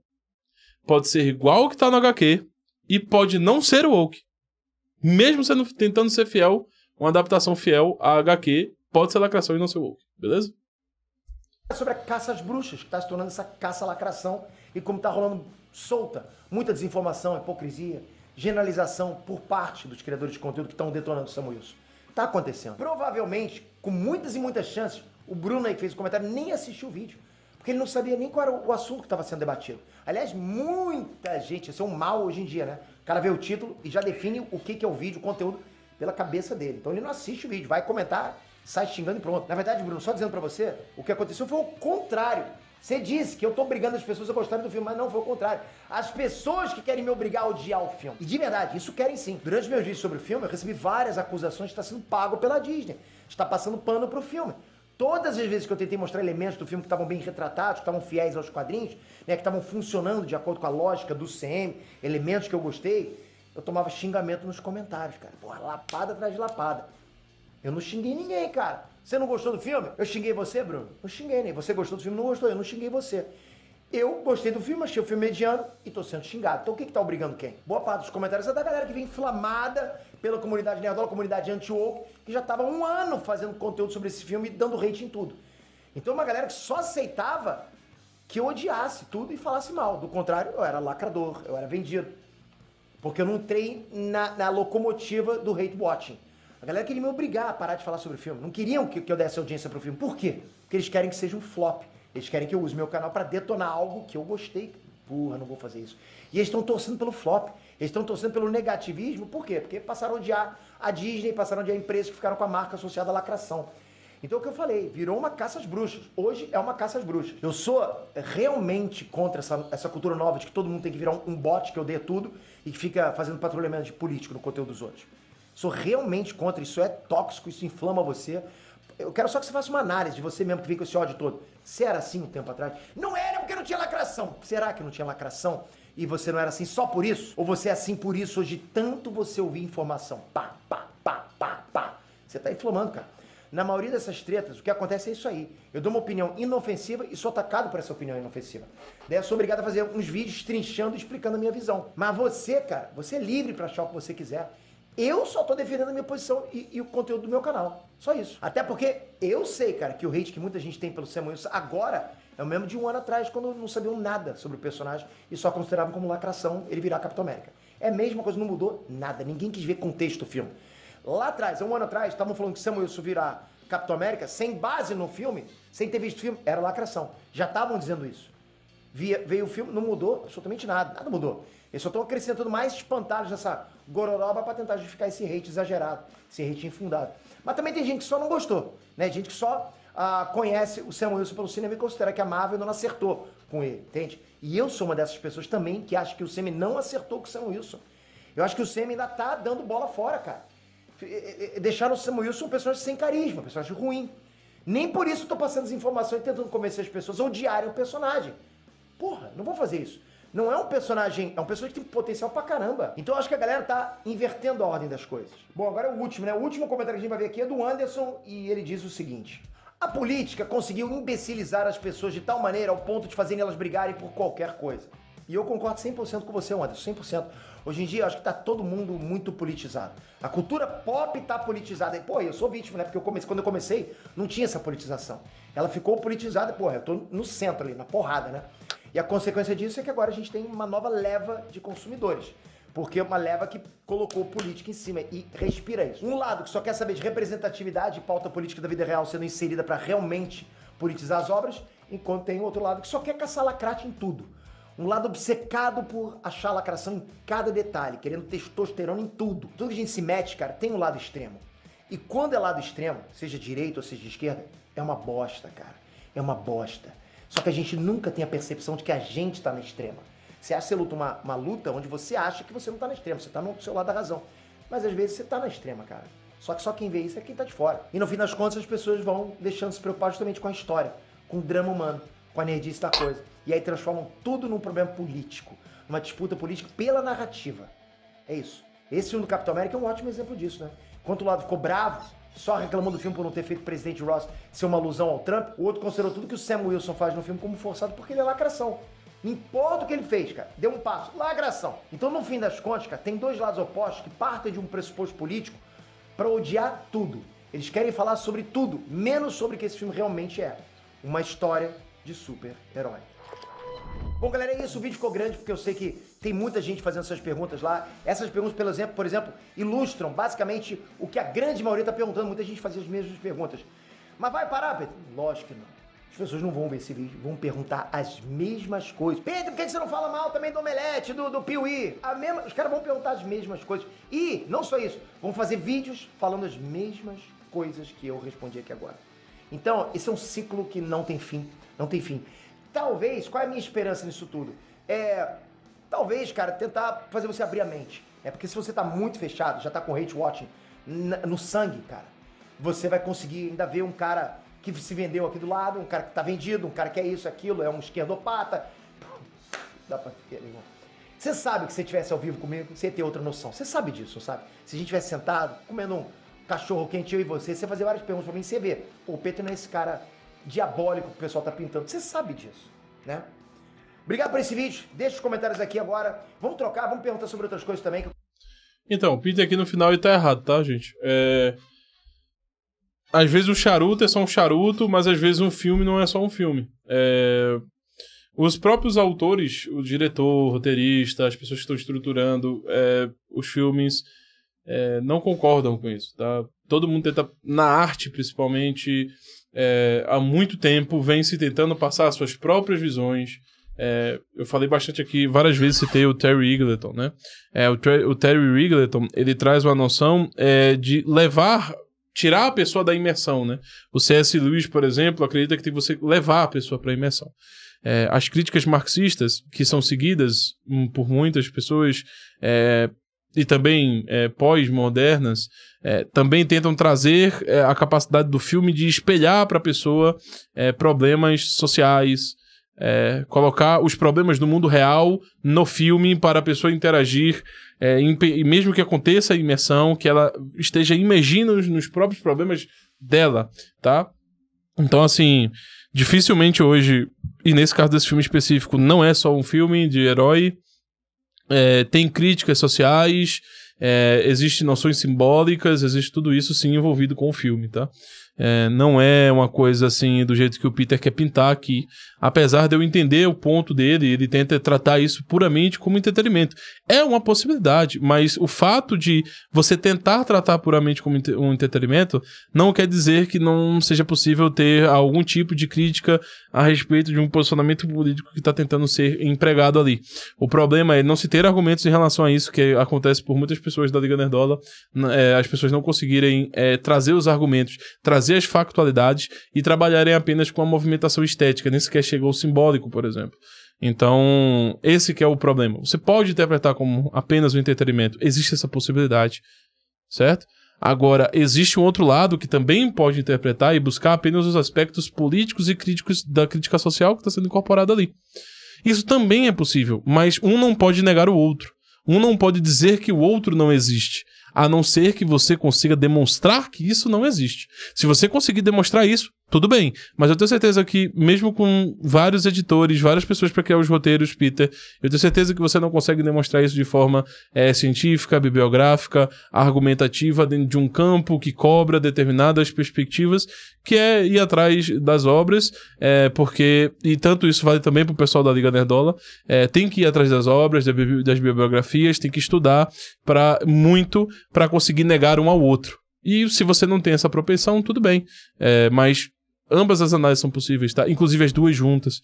pode ser igual o que tá no HQ e pode não ser o woke. Mesmo tentando ser fiel, uma adaptação fiel à HQ, pode ser lacração e não ser woke, beleza? Sobre a caça às bruxas, que está se tornando essa caça-lacração, e como está rolando solta, muita desinformação, hipocrisia, generalização por parte dos criadores de conteúdo que estão detonando o Sam Wilson. Está acontecendo. Provavelmente, com muitas e muitas chances, o Bruno aí que fez o comentário nem assistiu o vídeo, porque ele não sabia nem qual era o assunto que estava sendo debatido. Aliás, muita gente, isso é um mal hoje em dia, né? O cara vê o título e já define o que é o vídeo, o conteúdo, pela cabeça dele. Então ele não assiste o vídeo, vai comentar, sai xingando e pronto. Na verdade, Bruno, só dizendo pra você, o que aconteceu foi o contrário. Você disse que eu tô obrigando as pessoas a gostarem do filme, mas não, foi o contrário. As pessoas que querem me obrigar a odiar o filme. E de verdade, isso querem sim. Durante meus vídeos sobre o filme, eu recebi várias acusações de estar sendo pago pela Disney. Está passando pano pro filme. Todas as vezes que eu tentei mostrar elementos do filme que estavam bem retratados, que estavam fiéis aos quadrinhos, né, que estavam funcionando de acordo com a lógica do CM, elementos que eu gostei, eu tomava xingamento nos comentários, cara. Porra, lapada atrás de lapada. Eu não xinguei ninguém, cara. Você não gostou do filme? Eu xinguei você, Bruno? Não xinguei, nem. Você gostou do filme? Não gostou. Eu não xinguei você. Eu gostei do filme, achei o filme mediano e tô sendo xingado. Então o que tá obrigando quem? Boa parte dos comentários é da galera que vem inflamada pela comunidade nerdola, comunidade anti-woke, que já tava há 1 ano fazendo conteúdo sobre esse filme e dando hate em tudo. Então uma galera que só aceitava que eu odiasse tudo e falasse mal. Do contrário, eu era lacrador, eu era vendido. Porque eu não entrei na locomotiva do hate watching. A galera queria me obrigar a parar de falar sobre o filme. Não queriam que eu desse audiência pro filme. Por quê? Porque eles querem que seja um flop. Eles querem que eu use meu canal pra detonar algo que eu gostei. Porra, não vou fazer isso. E eles estão torcendo pelo flop. Eles estão torcendo pelo negativismo. Por quê? Porque passaram a odiar a Disney, passaram a odiar empresas que ficaram com a marca associada à lacração. Então o que eu falei, virou uma caça às bruxas. Hoje é uma caça às bruxas. Eu sou realmente contra essa cultura nova de que todo mundo tem que virar um bot que odeia tudo e que fica fazendo patrulhamento de político no conteúdo dos outros. Sou realmente contra, isso é tóxico, isso inflama você. Eu quero só que você faça uma análise de você mesmo que vem com esse ódio todo. Você era assim um tempo atrás? Não era porque não tinha lacração. Será que não tinha lacração? E você não era assim só por isso? Ou você é assim por isso hoje tanto você ouvir informação? Pá, pá, pá, pá, pá. Você tá inflamando, cara. Na maioria dessas tretas, o que acontece é isso aí. Eu dou uma opinião inofensiva e sou atacado por essa opinião inofensiva. Daí eu sou obrigado a fazer uns vídeos trinchando e explicando a minha visão. Mas você, cara, você é livre pra achar o que você quiser. Eu só tô defendendo a minha posição e o conteúdo do meu canal. Só isso. Até porque eu sei, cara, que o hate que muita gente tem pelo Sam Wilson agora é o mesmo de 1 ano atrás, quando não sabiam nada sobre o personagem e só consideravam como lacração ele virar Capitão América. É a mesma coisa, não mudou nada. Ninguém quis ver contexto do filme. Lá atrás, há 1 ano atrás, estavam falando que Sam Wilson virar Capitão América, sem base no filme, sem ter visto o filme, era lacração. Já estavam dizendo isso. Veio o filme, não mudou absolutamente nada, nada mudou. Eles só estão acrescentando mais espantalhos nessa gororoba pra tentar justificar esse hate exagerado, esse hate infundado. Mas também tem gente que só não gostou, né? Gente que só conhece o Sam Wilson pelo cinema e considera que a Marvel não acertou com ele, entende? E eu sou uma dessas pessoas também que acha que o Sam não acertou com o Sam Wilson. Eu acho que o Sam ainda tá dando bola fora, cara. Deixaram o Sam Wilson um personagem sem carisma, um personagem ruim. Nem por isso eu tô passando as informações e tentando convencer as pessoas a odiarem o personagem. Porra, não vou fazer isso. Não é um personagem, é um personagem que tem potencial pra caramba. Então eu acho que a galera tá invertendo a ordem das coisas. Bom, agora é o último, né? O último comentário que a gente vai ver aqui é do Anderson e ele diz o seguinte: a política conseguiu imbecilizar as pessoas de tal maneira ao ponto de fazerem elas brigarem por qualquer coisa. E eu concordo 100% com você, Anderson, 100%. Hoje em dia, eu acho que tá todo mundo muito politizado. A cultura pop tá politizada. E, pô, eu sou vítima, né? Porque quando eu comecei, não tinha essa politização. Ela ficou politizada, porra, eu tô no centro ali, na porrada, né? E a consequência disso é que agora a gente tem uma nova leva de consumidores. Porque é uma leva que colocou política em cima e respira isso. Um lado que só quer saber de representatividade e pauta política da vida real sendo inserida para realmente politizar as obras, enquanto tem outro lado que só quer caçar lacrate em tudo. Um lado obcecado por achar lacração em cada detalhe, querendo testosterona em tudo. Tudo que a gente se mete, cara, tem um lado extremo. E quando é lado extremo, seja direita ou seja esquerda, é uma bosta, cara. É uma bosta. Só que a gente nunca tem a percepção de que a gente tá na extrema. Você acha que você luta uma luta onde você acha que você não tá na extrema, você tá no seu lado da razão. Mas às vezes você tá na extrema, cara. Só que só quem vê isso é quem tá de fora. E no fim das contas as pessoas vão deixando de se preocupar justamente com a história, com o drama humano, com a nerdice da coisa. E aí transformam tudo num problema político, numa disputa política pela narrativa. É isso. Esse filme do Capitão América é um ótimo exemplo disso, né? Enquanto o lado ficou bravo, só reclamou do filme por não ter feito o Presidente Ross ser uma alusão ao Trump, o outro considerou tudo que o Sam Wilson faz no filme como forçado porque ele é lacração. Não importa o que ele fez, cara. Deu um passo. Lacração. Então, no fim das contas, cara, tem dois lados opostos que partem de um pressuposto político pra odiar tudo. Eles querem falar sobre tudo, menos sobre o que esse filme realmente é. Uma história de super-herói. Bom, galera, é isso. O vídeo ficou grande porque eu sei que tem muita gente fazendo essas perguntas lá. Essas perguntas, por exemplo, ilustram basicamente o que a grande maioria está perguntando. Muita gente fazia as mesmas perguntas. Mas vai parar, Pedro? Lógico que não. As pessoas não vão ver esse vídeo, vão perguntar as mesmas coisas. Pedro, por que você não fala mal também do Omelete, do Piuí? Os caras vão perguntar as mesmas coisas. E, não só isso, vão fazer vídeos falando as mesmas coisas que eu respondi aqui agora. Então, esse é um ciclo que não tem fim. Não tem fim. Talvez, qual é a minha esperança nisso tudo? Talvez, cara, tentar fazer você abrir a mente. Porque se você tá muito fechado, já tá com hate watching no sangue, cara, você vai conseguir ainda ver um cara que se vendeu aqui do lado, um cara que tá vendido, um cara que é isso, aquilo, é um esquerdopata. Dá pra... Você sabe que se você estivesse ao vivo comigo, você ia ter outra noção. Você sabe disso, sabe? Se a gente estivesse sentado, comendo um cachorro quente, eu e você fazia várias perguntas pra mim, você vê, pô, o Pedro não é esse cara diabólico que o pessoal tá pintando. Você sabe disso, né? Obrigado por esse vídeo. Deixa os comentários aqui agora. Vamos trocar, vamos perguntar sobre outras coisas também. Então, o Peter aqui no final ele tá errado, tá, gente? Às vezes o charuto é só um charuto, mas às vezes um filme não é só um filme. Os próprios autores, o diretor, o roteirista, as pessoas que estão estruturando os filmes não concordam com isso, tá? Todo mundo tenta, na arte principalmente, há muito tempo vem se tentando passar as suas próprias visões. Eu falei bastante aqui, várias vezes citei o Terry Eagleton, né? O Terry Eagleton, ele traz uma noção de tirar a pessoa da imersão, né? O C.S. Lewis, por exemplo, acredita que tem que você levar a pessoa para a imersão. As críticas marxistas, que são seguidas por muitas pessoas, e também pós-modernas, também tentam trazer a capacidade do filme de espelhar para a pessoa problemas sociais, colocar os problemas do mundo real no filme para a pessoa interagir, e mesmo que aconteça a imersão, que ela esteja imergindo nos próprios problemas dela, tá? Então, assim, dificilmente hoje, e nesse caso desse filme específico, não é só um filme de herói, tem críticas sociais, existem noções simbólicas, existe tudo isso sim envolvido com o filme, tá? Não é uma coisa assim do jeito que o Peter quer pintar aqui. Apesar de eu entender o ponto dele, ele tenta tratar isso puramente como entretenimento. É uma possibilidade, mas o fato de você tentar tratar puramente como um entretenimento não quer dizer que não seja possível ter algum tipo de crítica a respeito de um posicionamento político que está tentando ser empregado ali. O problema é não se ter argumentos em relação a isso, que acontece por muitas pessoas da Liga Nerdola, as pessoas não conseguirem trazer os argumentos, trazer as factualidades e trabalharem apenas com a movimentação estética, nem sequer chega ao simbólico, por exemplo. Então, esse que é o problema. Você pode interpretar como apenas um entretenimento, existe essa possibilidade, certo? Agora, existe um outro lado que também pode interpretar e buscar apenas os aspectos políticos e críticos da crítica social que está sendo incorporada ali. Isso também é possível, mas um não pode negar o outro. Um não pode dizer que o outro não existe, a não ser que você consiga demonstrar que isso não existe. Se você conseguir demonstrar isso, tudo bem, mas eu tenho certeza que mesmo com vários editores, várias pessoas para criar os roteiros, Peter, eu tenho certeza que você não consegue demonstrar isso de forma científica, bibliográfica, argumentativa, dentro de um campo que cobra determinadas perspectivas, que é ir atrás das obras, porque, e tanto isso vale também para o pessoal da Liga Nerdola, tem que ir atrás das obras, das bibliografias, tem que estudar muito para conseguir negar um ao outro. E se você não tem essa propensão, tudo bem, mas ambas as análises são possíveis, tá? Inclusive as duas juntas,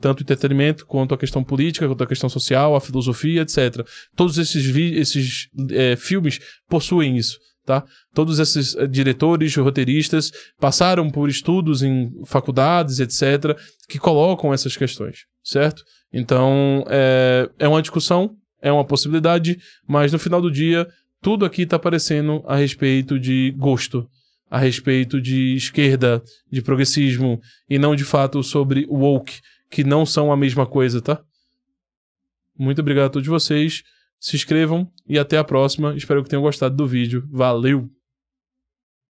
tanto o entretenimento quanto a questão política, quanto a questão social, a filosofia, etc. Todos esses filmes possuem isso, tá? Todos esses diretores, roteiristas passaram por estudos em faculdades, etc., que colocam essas questões, certo? Então, é uma discussão, é uma possibilidade, mas no final do dia, tudo aqui tá aparecendo a respeito de gosto, a respeito de esquerda, de progressismo, e não de fato sobre woke, que não são a mesma coisa, tá? Muito obrigado a todos vocês, se inscrevam e até a próxima. Espero que tenham gostado do vídeo. Valeu!